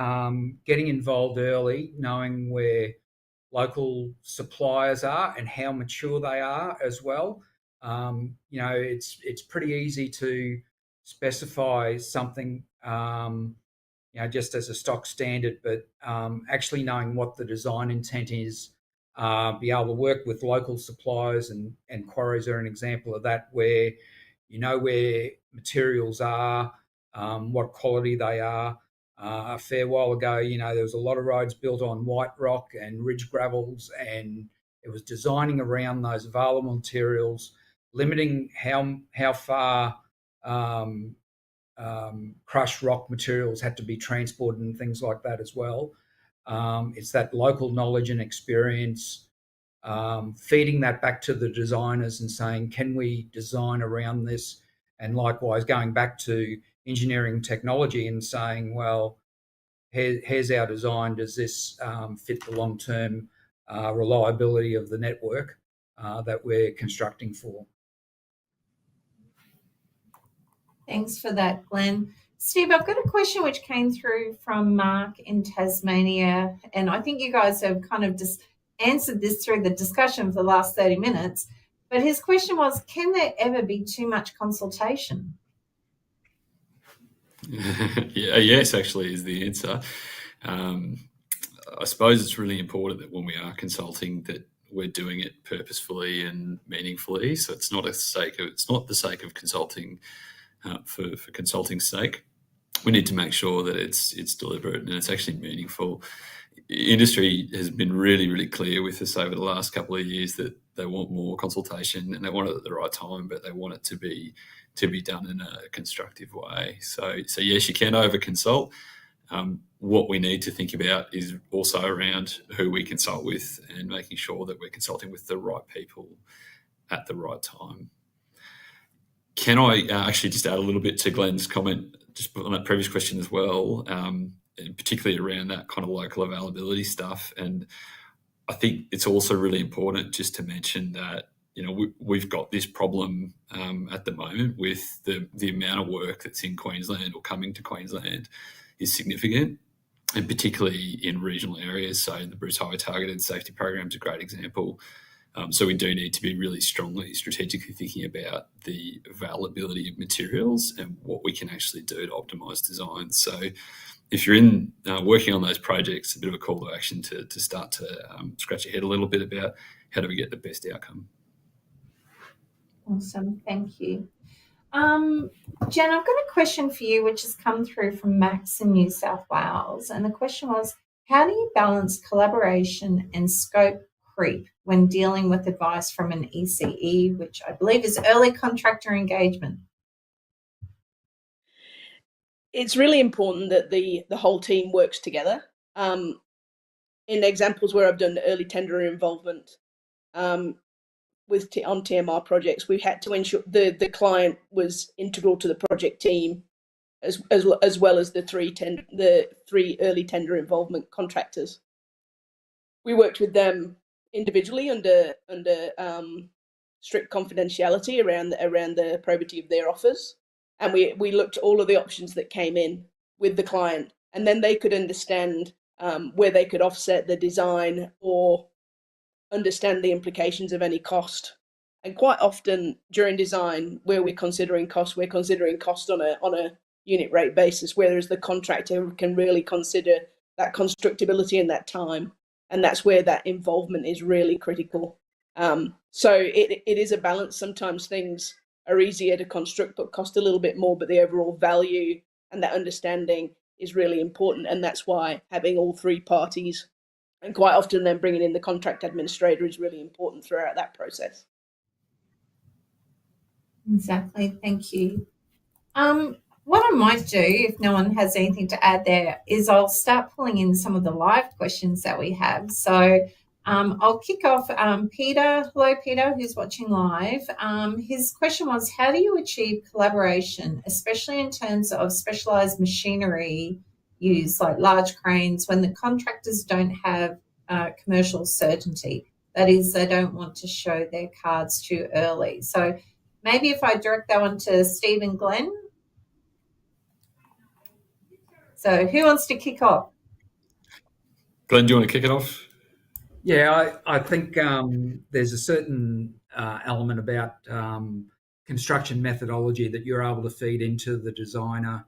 getting involved early, knowing where local suppliers are and how mature they are as well. It's pretty easy to specify something, just as a stock standard, but actually knowing what the design intent is, be able to work with local suppliers, and quarries are an example of that, where you know where materials are, what quality they are. A fair while ago, there was a lot of roads built on white rock and ridge gravels, and it was designing around those available materials, limiting how far crushed rock materials had to be transported and things like that as well. It's that local knowledge and experience, feeding that back to the designers and saying, can we design around this? And likewise, going back to engineering technology and saying, well, here's our design. Does this fit the long-term reliability of the network that we're constructing for? Thanks for that, Glenn. Steve, I've got a question which came through from Mark in Tasmania, and I think you guys have kind of just answered this through the discussion for the last 30 minutes. But his question was, can there ever be too much consultation? Yes, actually, is the answer. I suppose it's really important that when we are consulting, that we're doing it purposefully and meaningfully. So it's not the sake of consulting for consulting's sake. We need to make sure that it's deliberate and it's actually meaningful. Industry has been really, really clear with us over the last couple of years that they want more consultation, and they want it at the right time, but they want it to be done in a constructive way. So yes, you can over consult. What we need to think about is also around who we consult with and making sure that we're consulting with the right people at the right time. Can I actually just add a little bit to Glenn's comment just on that previous question as well, and particularly around that kind of local availability stuff? And I think it's also really important just to mention that we've got this problem at the moment with the amount of work that's in Queensland or coming to Queensland is significant, and particularly in regional areas. So the Bruce Highway Targeted Safety Program is a great example. So we do need to be really strongly strategically thinking about the availability of materials and what we can actually do to optimise design. So if you're in working on those projects, a bit of a call to action to start to scratch your head a little bit about how do we get the best outcome. Awesome, thank you. Jen, I've got a question for you which has come through from Max in New South Wales, and the question was, how do you balance collaboration and scope creep when dealing with advice from an ECE, which I believe is early contractor engagement? It's really important that the whole team works together. In examples where I've done early tender involvement on TMR projects, we had to ensure the client was integral to the project team, as well as the three early tender involvement contractors. We worked with them individually under strict confidentiality around the probity of their offers, and we looked at all of the options that came in with the client, and then they could understand where they could offset the design or understand the implications of any cost. And quite often during design, where we're considering cost on a unit rate basis, whereas the contractor can really consider that constructability in that time, and that's where that involvement is really critical. So it is a balance. Sometimes things are easier to construct but cost a little bit more, but the overall value and that understanding is really important, and that's why having all three parties, and quite often then bringing in the contract administrator, is really important throughout that process. Exactly. Thank you. What I might do, if no one has anything to add there, is I'll start pulling in some of the live questions that we have. So I'll kick off. Peter, hello, Peter, who's watching live. His question was, how do you achieve collaboration, especially in terms of specialised machinery used, like large cranes, when the contractors don't have commercial certainty? That is, they don't want to show their cards too early. So maybe if I direct that one to Steve and Glenn. So who wants to kick off? Glenn, do you want to kick it off? Yeah, I think there's a certain element about construction methodology that you're able to feed into the designer,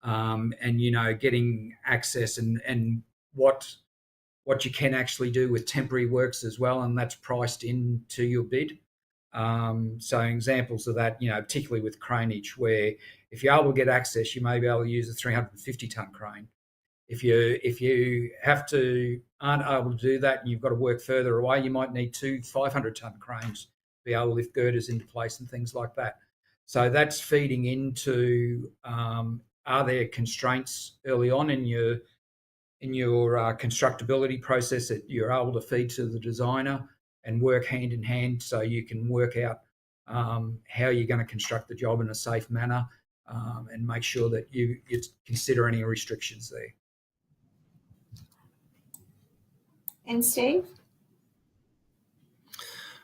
and getting access and what you can actually do with temporary works as well, and that's priced into your bid. So examples of that, particularly with craneage, where if you're able to get access, you may be able to use a 350-ton crane. If you aren't able to do that and you've got to work further away, you might need two 500-ton cranes to be able to lift girders into place and things like that. So that's feeding into are there constraints early on in your constructability process that you're able to feed to the designer and work hand in hand, so you can work out how you're going to construct the job in a safe manner, and make sure that you consider any restrictions there. And Steve?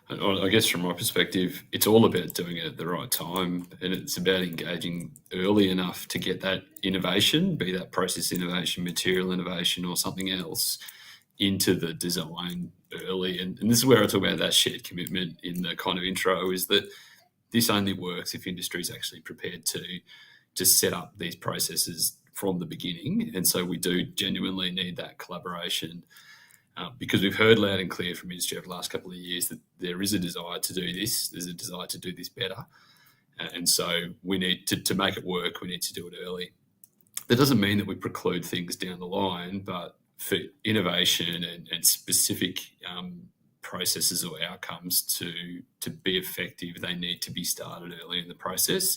I guess from my perspective, it's all about doing it at the right time, and it's about engaging early enough to get that innovation, be that process innovation, material innovation, or something else, into the design early. And this is where I talk about that shared commitment in the kind of intro, is that this only works if industry is actually prepared to set up these processes from the beginning. And so we do genuinely need that collaboration. Because we've heard loud and clear from industry over the last couple of years that there is a desire to do this, there's a desire to do this better. And so we need to make it work, we need to do it early. That doesn't mean that we preclude things down the line, but for innovation and specific processes or outcomes to be effective, they need to be started early in the process.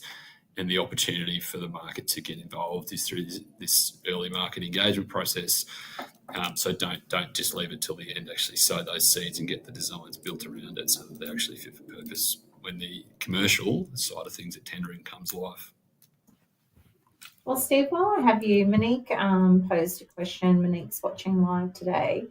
And the opportunity for the market to get involved is through this early market engagement process. So don't just leave it till the end. Actually sow those seeds and get the designs built around it so that they're actually fit for purpose when the commercial side of things at tendering comes live. Well, Steve, while I have you, Monique posed a question. Monique's watching live today.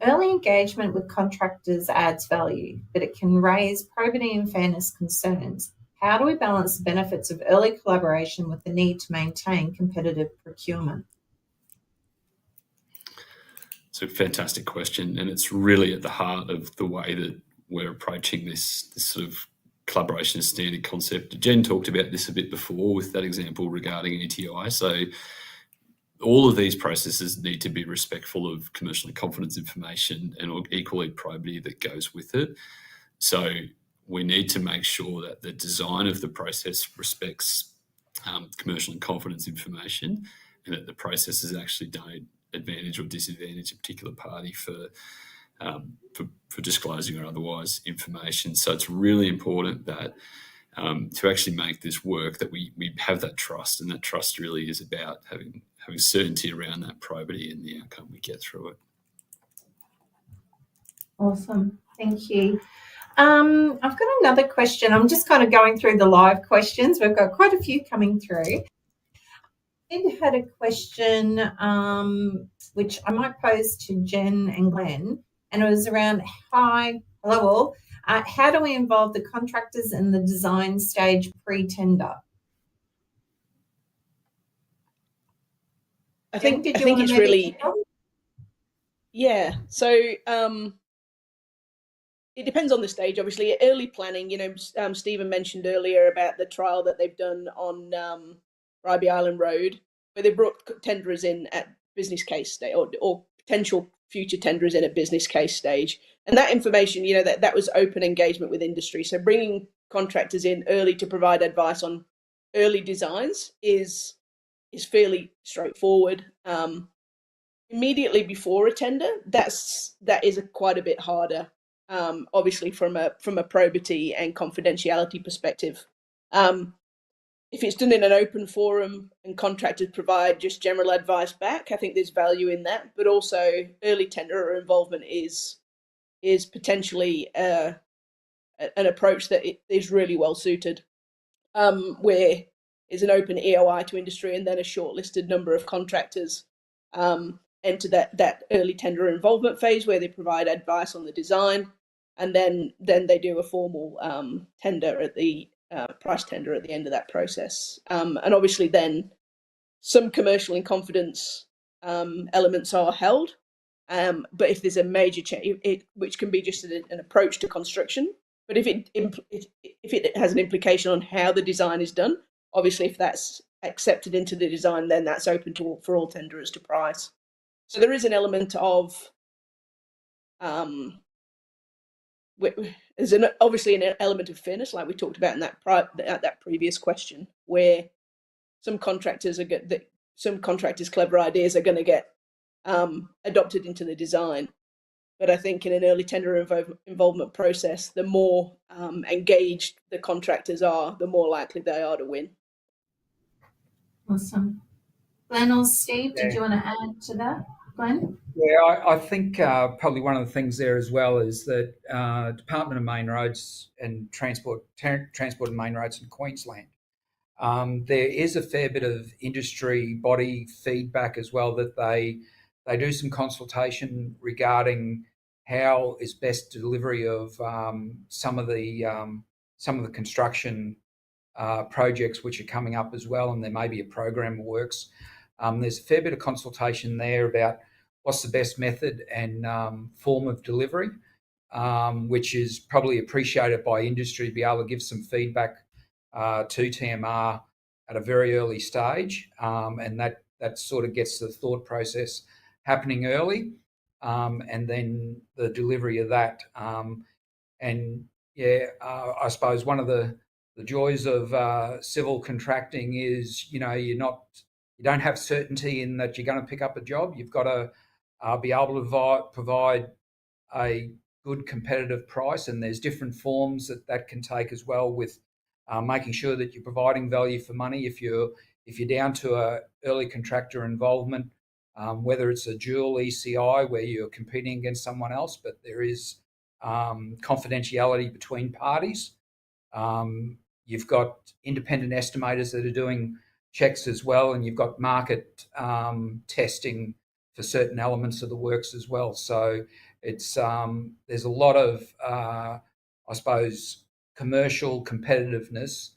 Early engagement with contractors adds value, but it can raise probity and fairness concerns. How do we balance the benefits of early collaboration with the need to maintain competitive procurement? It's a fantastic question, and it's really at the heart of the way that we're approaching this sort of collaboration as standard concept. Jen talked about this a bit before with that example regarding ETI. So all of these processes need to be respectful of commercial and confidence information and equally probity that goes with it. So we need to make sure that the design of the process respects commercial and confidence information, and that the processes actually don't advantage or disadvantage a particular party for disclosing or otherwise information. So it's really important that to actually make this work, that we have that trust, and that trust really is about having certainty around that probity and the outcome we get through it. Awesome, thank you. I've got another question. I'm just kind of going through the live questions. We've got quite a few coming through. I had a question which I might pose to Jen and Glenn, and it was around, hello all. How do we involve the contractors in the design stage pre-tender? I think Jen, did you want it's to maybe really kick off? yeah. So it depends on the stage. Obviously, early planning. Stephen mentioned earlier about the trial that they've done on Bribie Island Road, where they brought tenderers in at business case stage, or potential future tenderers in at business case stage. And that information, that was open engagement with industry. So bringing contractors in early to provide advice on early designs is fairly straightforward. Immediately before a tender, that is quite a bit harder. Obviously, from a probity and confidentiality perspective. If it's done in an open forum and contractors provide just general advice back, I think there's value in that. But also, early tender involvement is potentially an approach that is really well suited, where is an open EOI to industry, and then a shortlisted number of contractors enter that early tender involvement phase, where they provide advice on the design, and then they do a formal tender at the price tender at the end of that process. And obviously, then some commercial in confidence elements are held. But if there's a major change, which can be just an approach to construction, but if it has an implication on how the design is done, obviously if that's accepted into the design, then that's open for all tenderers to price. So there is an element of there's obviously an element of fairness, like we talked about in that previous question, where some contractors clever ideas are going to get adopted into the design. But I think in an early tender involvement process, the more engaged the contractors are, the more likely they are to win. Awesome. Glenn or Steve, did you want to add to that, Glenn? Yeah, I think probably one of the things there as well is that Department of Main Roads and Transport and Main Roads in Queensland, there is a fair bit of industry body feedback as well, that they do some consultation regarding how is best delivery of some of the construction projects which are coming up as well, and there may be a program of works. There's a fair bit of consultation there about what's the best method and form of delivery, which is probably appreciated by industry to be able to give some feedback to TMR at a very early stage, and that sort of gets the thought process happening early, and then the delivery of that. I suppose one of the joys of civil contracting is, you don't have certainty in that you're going to pick up a job. You've got to be able to provide a good competitive price, and there's different forms that can take as well, with making sure that you're providing value for money. If you're down to a early contractor involvement, whether it's a dual ECI where you're competing against someone else, but there is confidentiality between parties. You've got independent estimators that are doing checks as well, and you've got market testing for certain elements of the works as well. So it's there's a lot of I suppose commercial competitiveness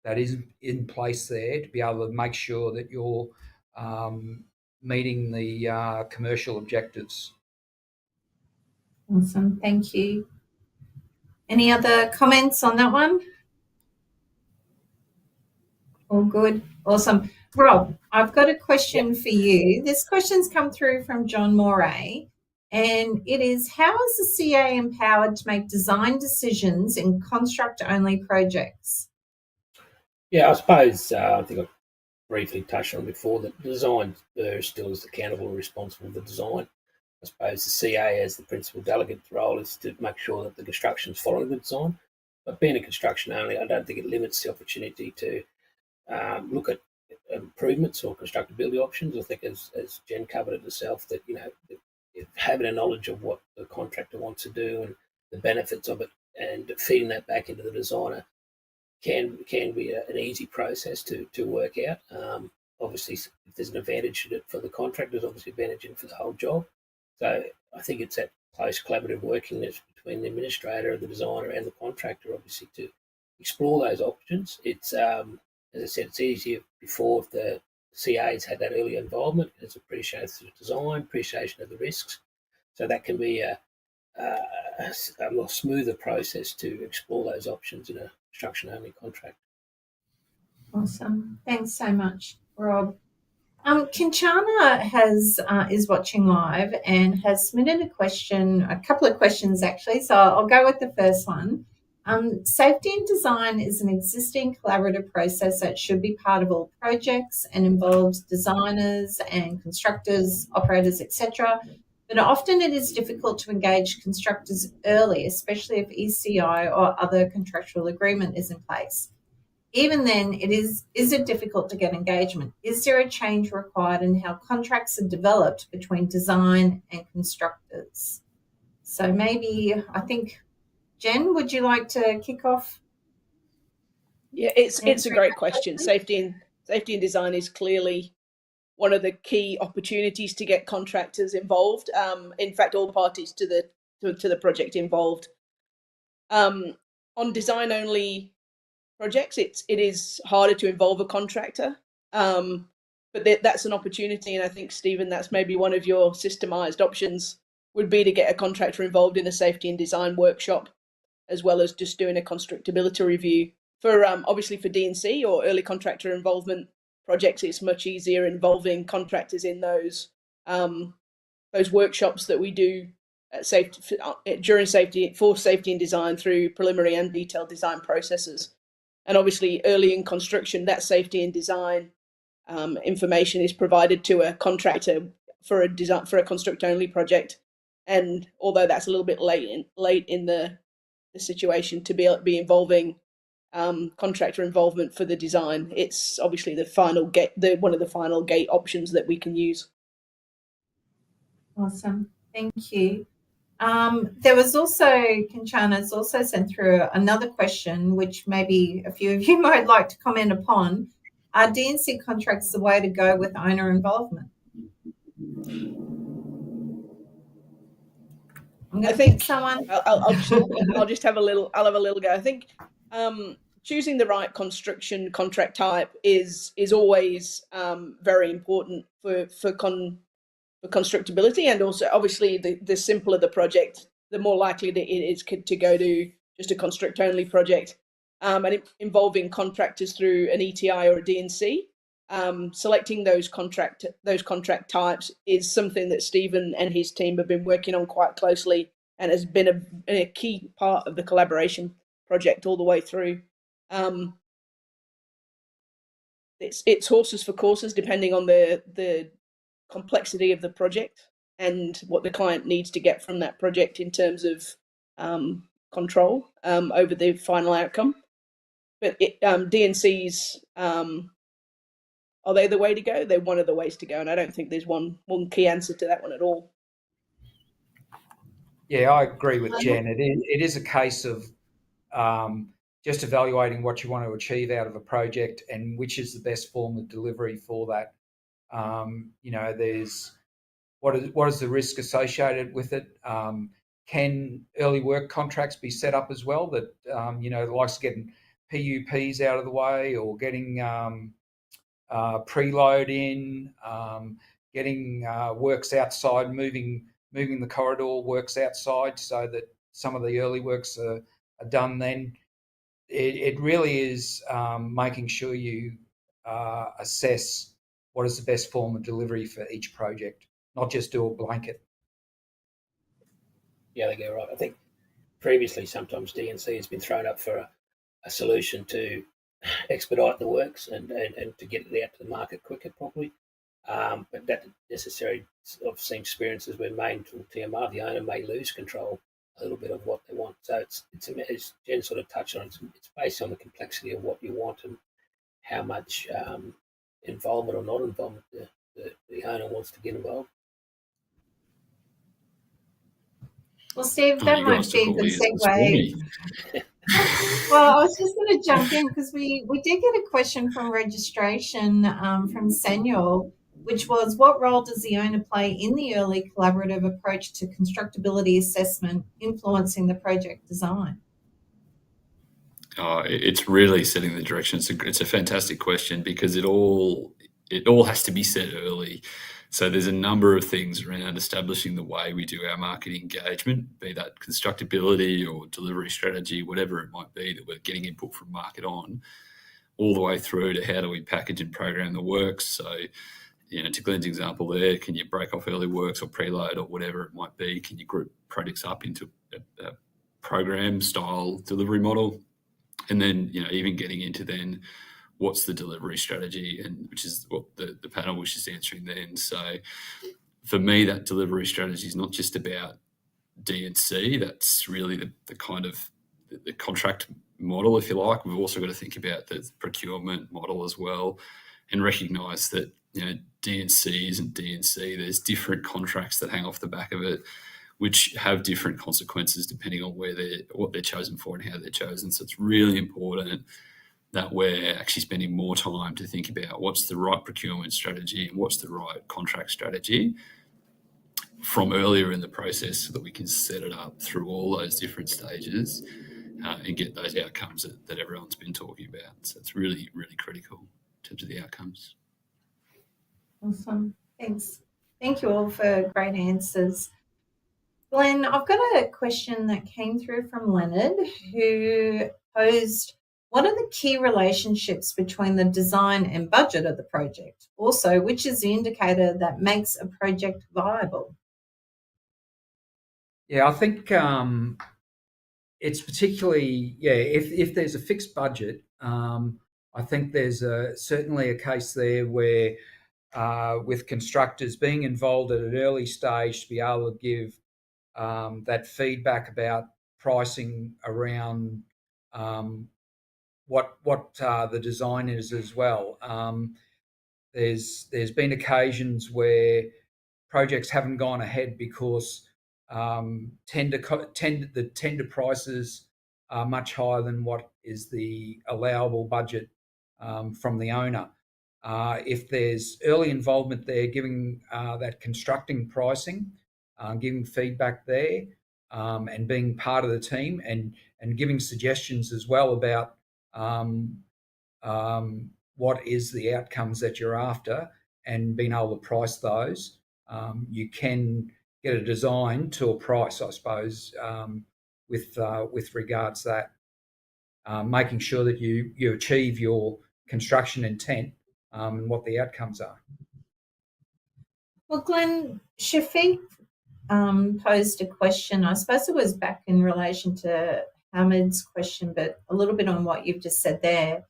that is in place there to be able to make sure that you're meeting the commercial objectives. Awesome, thank you. Any other comments on that one? All good, awesome. Rob, I've got a question for you. This question's come through from John Moray, and it is, how is the CA empowered to make design decisions in construct-only projects? Yeah, I suppose I think I briefly touched on before that the design still is accountable and responsible for the design. I suppose the CA, as the principal delegate's role, is to make sure that the construction is following the design. But being a construction only, I don't think it limits the opportunity to look at improvements or constructability options. I think, as Jen covered it herself, that having a knowledge of what the contractor wants to do and the benefits of it, and feeding that back into the designer can be an easy process to work out. Obviously, if there's an advantage for the contractor, there's obviously advantage for the whole job. So I think it's that close collaborative working between the administrator, the designer, and the contractor, obviously, to explore those options. It's, as I said, it's easier before if the CA's had that early involvement. It's appreciation of design, appreciation of the risks. So that can be a more smoother process to explore those options in a construction-only contract. Awesome. Thanks so much, Rob. Kinchana is watching live and has submitted a couple of questions actually. So I'll go with the first one. Safety and design is an existing collaborative process that should be part of all projects and involves designers and constructors, operators, etc. But often it is difficult to engage constructors early, especially if ECI or other contractual agreement is in place. Even then, is it difficult to get engagement? Is there a change required in how contracts are developed between design and constructors? So maybe, I think, Jen, would you like to kick off? Yeah, it's a great question. Safety and design is clearly one of the key opportunities to get contractors involved. In fact, all parties to the project involved. On design only projects, it is harder to involve a contractor, but that's an opportunity, and I think, Stephen, that's maybe one of your systemized options would be to get a contractor involved in a safety and design workshop, as well as just doing a constructability review. For obviously for D&C or early contractor involvement projects, it's much easier involving contractors in those workshops that we do at safety for safety and design through preliminary and detailed design processes. And obviously, early in construction, that safety and design information is provided to a contractor for a construct-only project. And although that's a little bit late in the situation to be involving contractor involvement for the design, it's obviously one of the final gate options that we can use. Awesome, thank you. There was also, Kinchana's also sent through another question, which maybe a few of you might like to comment upon. Are D&C contracts the way to go with owner involvement? I think I'll just have a little go. I think choosing the right construction contract type is always very important for constructability, and also obviously the simpler the project, the more likely it is to go to just a construct only project. And involving contractors through an ETI or a D&C, selecting those contract types is something that Stephen and his team have been working on quite closely, and has been a key part of the collaboration project all the way through. It's horses for courses, depending on the complexity of the project and what the client needs to get from that project in terms of control over the final outcome. But D&Cs, are they the way to go? They're one of the ways to go, and I don't think there's one key answer to that one at all. Yeah, I agree with Jen. It is a case of just evaluating what you want to achieve out of a project and which is the best form of delivery for that. There's what is the risk associated with it? Can early work contracts be set up as well that likes getting PUPs out of the way, or getting preload in, getting works outside, moving the corridor works outside, so that some of the early works are done then. It really is making sure you assess what is the best form of delivery for each project, not just do a blanket. Yeah, they go right. I think previously sometimes D&C has been thrown up for a solution to expedite the works and to get it out to the market quicker, probably. But that necessarily, I've seen experiences where main tool TMR, the owner may lose control a little bit of what they want. So it's as Jen sort of touched on, it's based on the complexity of what you want and how much involvement or not involvement the owner wants to get involved. Well, Steve, that might be a good segue. Well, I was just going to jump in because we did get a question from registration from Samuel. which was, what role does the owner play in the early collaborative approach to constructability assessment influencing the project design? It's really setting the direction. It's a fantastic question, because it all has to be set early. So there's a number of things around establishing the way we do our marketing engagement, be that constructability or delivery strategy, whatever it might be that we're getting input from market on, all the way through to how do we package and program the works. So, to Glenn's example there, can you break off early works or preload or whatever it might be? Can you group projects up into a program style delivery model? And then, even getting into then what's the delivery strategy, and which is what the panel was just answering then. So for me, that delivery strategy is not just about D&C. That's really the kind of the contract model, if you like. We've also got to think about the procurement model as well, and recognise that D&C isn't D&C. There's different contracts that hang off the back of it, which have different consequences depending on what they're chosen for and how they're chosen. So it's really important that we're actually spending more time to think about what's the right procurement strategy and what's the right contract strategy from earlier in the process, so that we can set it up through all those different stages and get those outcomes that everyone's been talking about. So it's really, really critical in terms of the outcomes. Awesome. Thanks. Thank you all for great answers. Glenn, I've got a question that came through from Leonard, who posed, what are the key relationships between the design and budget of the project? Also, which is the indicator that makes a project viable? Yeah, I think it's particularly, if there's a fixed budget, I think there's certainly a case there where with constructors being involved at an early stage to be able to give that feedback about pricing around what the design is as well. There's been occasions where projects haven't gone ahead because the tender prices are much higher than what is the allowable budget from the owner. If there's early involvement there, giving that constructing pricing, giving feedback there, and being part of the team, and giving suggestions as well about what is the outcomes that you're after, and being able to price those, you can get a design to a price, I suppose, with regards to that, making sure that you achieve your construction intent and what the outcomes are. Well, Glenn, Shafiq posed a question. I suppose it was back in relation to Hamid's question, but a little bit on what you've just said there.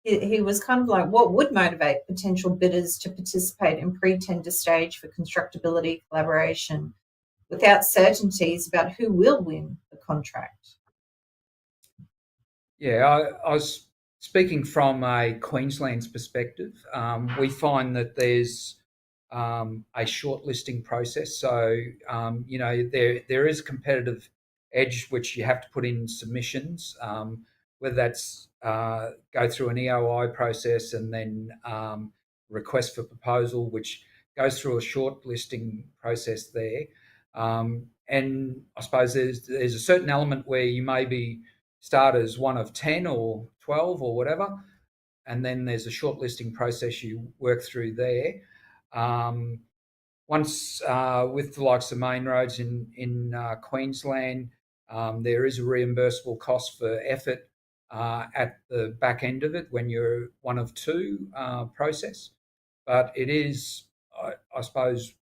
He was kind of like, what would motivate potential bidders to participate in pre-tender stage for constructability collaboration without certainties about who will win the contract? Yeah, I was speaking from a Queensland's perspective. We find that there's a shortlisting process. So, there is competitive edge which you have to put in submissions, whether that's go through an EOI process and then request for proposal, which goes through a shortlisting process there. And I suppose there's a certain element where you maybe start as one of 10 or 12 or whatever, and then there's a shortlisting process you work through there. Once with the likes of main roads in Queensland, there is a reimbursable cost for effort at the back end of it when you're one of two process. But it is, I suppose,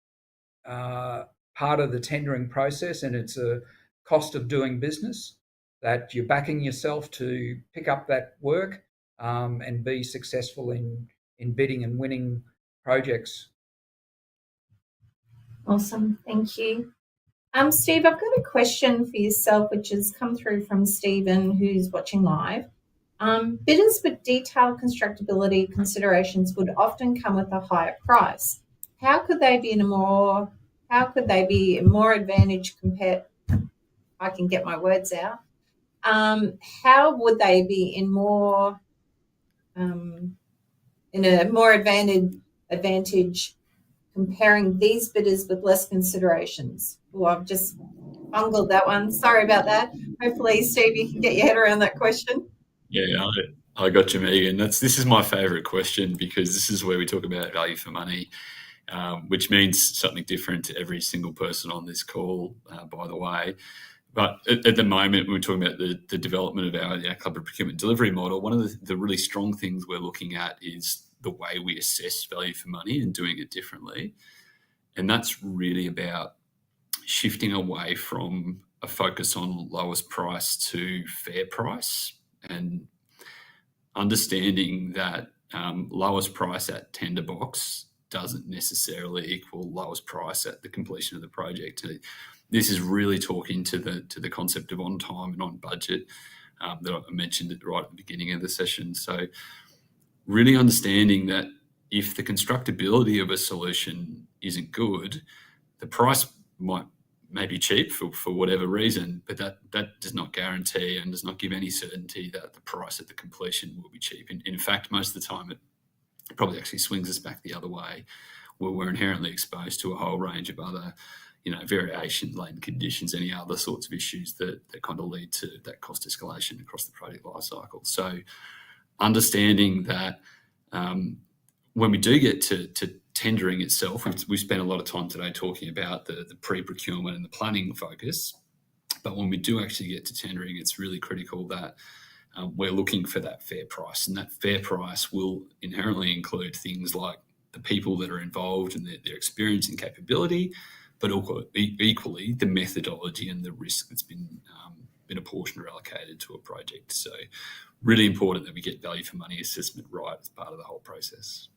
part of the tendering process, and it's a cost of doing business that you're backing yourself to pick up that work and be successful in bidding and winning projects. Awesome, thank you. Steve, I've got a question for yourself, which has come through from Stephen, who's watching live. Bidders with detailed constructability considerations would often come with a higher price. How could they be more advantaged compared? I can get my words out. How would they be in a more advantage comparing these bidders with less considerations. Oh, I've just bungled that one. Sorry about that. Hopefully, Steve, you can get your head around that question. Yeah, I got you, Megan. This is my favourite question, because this is where we talk about value for money, which means something different to every single person on this call, by the way. But at the moment, we're talking about the development of our collaborative procurement delivery model. One of the really strong things we're looking at is the way we assess value for money and doing it differently. And that's really about shifting away from a focus on lowest price to fair price, and understanding that lowest price at tender box doesn't necessarily equal lowest price at the completion of the project. This is really talking to the concept of on time and on budget that I mentioned right at the beginning of the session. So really understanding that if the constructability of a solution isn't good, the price may be cheap for whatever reason, but that does not guarantee and does not give any certainty that the price at the completion will be cheap. In fact, most of the time it probably actually swings us back the other way, where we're inherently exposed to a whole range of other, variation, latent conditions, any other sorts of issues that kind of lead to that cost escalation across the project life cycle. So understanding that when we do get to tendering itself, we've spent a lot of time today talking about the pre-procurement and the planning focus, but when we do actually get to tendering, it's really critical that we're looking for that fair price, and that fair price will inherently include things like the people that are involved and their experience and capability, but equally the methodology and the risk that's been apportioned or allocated to a project. So really important that we get value for money assessment right as part of the whole process.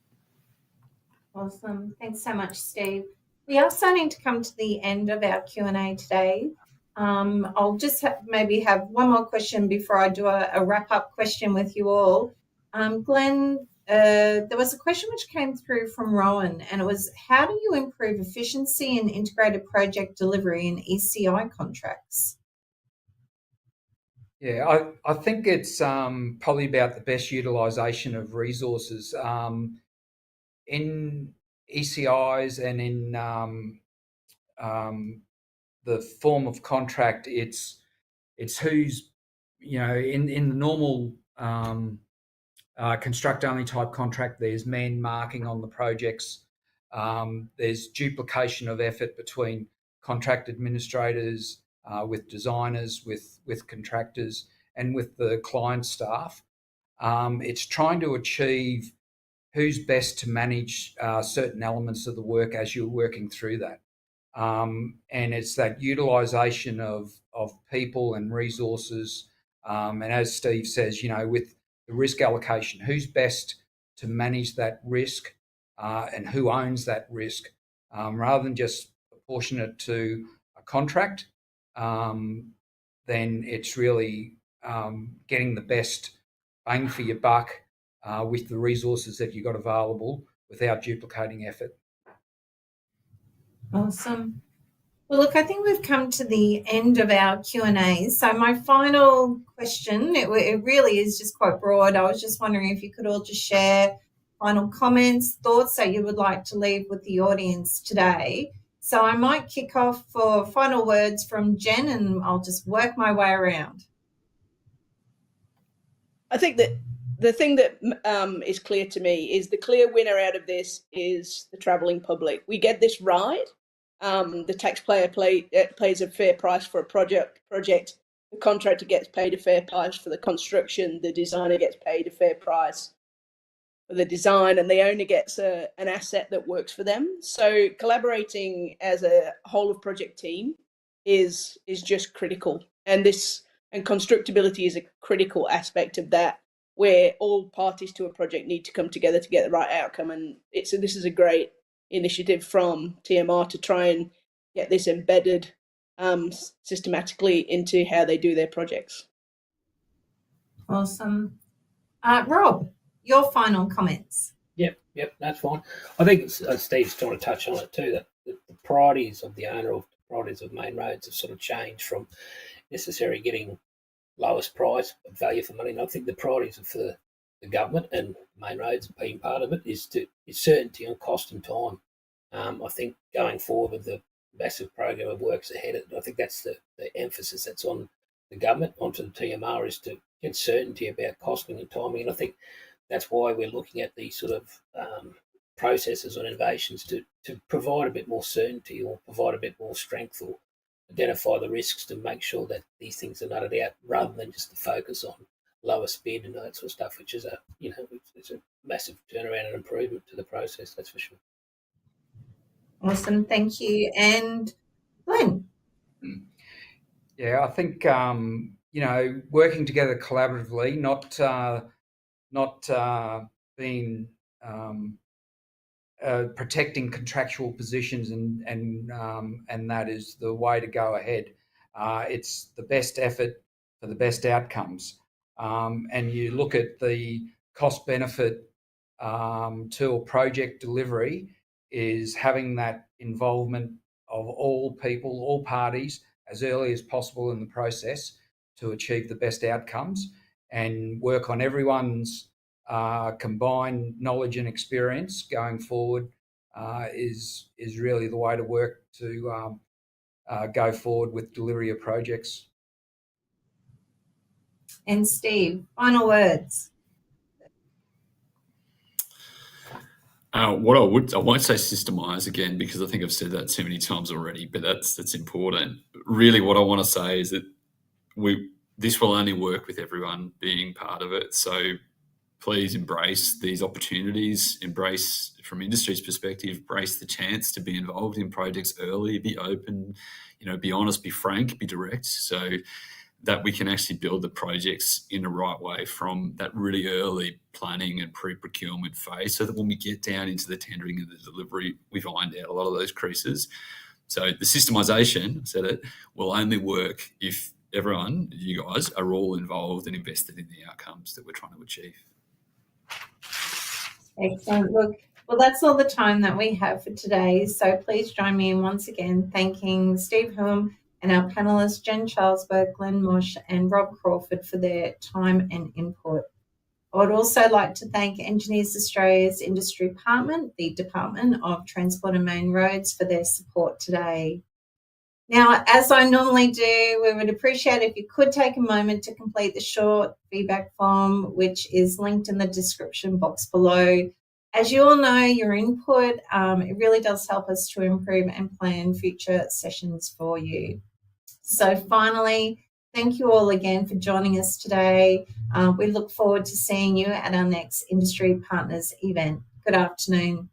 Awesome. Thanks so much, Steve. We are starting to come to the end of our Q&A today. I'll just maybe have one more question before I do a wrap-up question with you all. Glenn, there was a question which came through from Rowan, and it was, how do you improve efficiency in integrated project delivery in ECI contracts? Yeah, I think it's probably about the best utilisation of resources. In ECIs and in the form of contract, it's who's, in the normal construct only type contract, there's man marking on the projects. There's duplication of effort between contract administrators, with designers, with contractors, and with the client staff. It's trying to achieve who's best to manage certain elements of the work as you're working through that. And it's that utilisation of people and resources. And as Steve says, with the risk allocation, who's best to manage that risk and who owns that risk, rather than just apportion it to a contract, then it's really getting the best bang for your buck with the resources that you've got available without duplicating effort. Awesome. Well, look, I think we've come to the end of our Q&A. So my final question, it really is just quite broad. I was just wondering if you could all just share final comments, thoughts that you would like to leave with the audience today. So I might kick off for final words from Jen, and I'll just work my way around. I think that the thing that is clear to me is the clear winner out of this is the travelling public. We get this right. The taxpayer pays a fair price for a project. The contractor gets paid a fair price for the construction. The designer gets paid a fair price for the design, and the owner gets an asset that works for them. So collaborating as a whole of project team is just critical, and constructability is a critical aspect of that, where all parties to a project need to come together to get the right outcome. And this is a great initiative from TMR to try and get this embedded systematically into how they do their projects. Awesome. Rob, your final comments. Yep, that's fine. I think Steve's trying to touch on it too, that the priorities of the owner, of the priorities of main roads have sort of changed from necessarily getting lowest price but value for money. And I think the priorities for the government and main roads being part of it is certainty on cost and time. I think going forward with the massive program of works ahead, I think that's the emphasis that's on the government, onto the TMR, is to get certainty about costing and timing. And I think that's why we're looking at these sort of processes or innovations to provide a bit more certainty, or provide a bit more strength, or identify the risks to make sure that these things are nutted out, rather than just to focus on lower speed and that sort of stuff, which is it's a massive turnaround and improvement to the process, that's for sure. Awesome, thank you. And Glenn? Yeah, I think working together collaboratively, not being protecting contractual positions, and that is the way to go ahead. It's the best effort for the best outcomes, and you look at the cost benefit to a project delivery is having that involvement of all people, all parties, as early as possible in the process to achieve the best outcomes, and work on everyone's combined knowledge and experience going forward is really the way to work to go forward with delivery of projects. And Steve, final words. What I won't say systemize again, because I think I've said that too many times already, but that's important. Really, what I want to say is that this will only work with everyone being part of it. So please embrace these opportunities, embrace, from industry's perspective, embrace the chance to be involved in projects early, be open, be honest, be frank, be direct, so that we can actually build the projects in the right way from that really early planning and pre-procurement phase, so that when we get down into the tendering and the delivery, we've ironed out a lot of those creases. So the systemisation, I said it, will only work if everyone, you guys, are all involved and invested in the outcomes that we're trying to achieve. Excellent. Look, well, that's all the time that we have for today. So please join me in once again thanking Steve Hulme and our panellists, Jen Charlesberg, Glenn Mosh and Rob Crawford, for their time and input. I would also like to thank Engineers Australia's Industry Department, the Department of Transport and Main Roads, for their support today. Now, as I normally do, we would appreciate if you could take a moment to complete the short feedback form, which is linked in the description box below. As you all know, your input, it really does help us to improve and plan future sessions for you. So finally, thank you all again for joining us today. We look forward to seeing you at our next Industry Partners event. Good afternoon.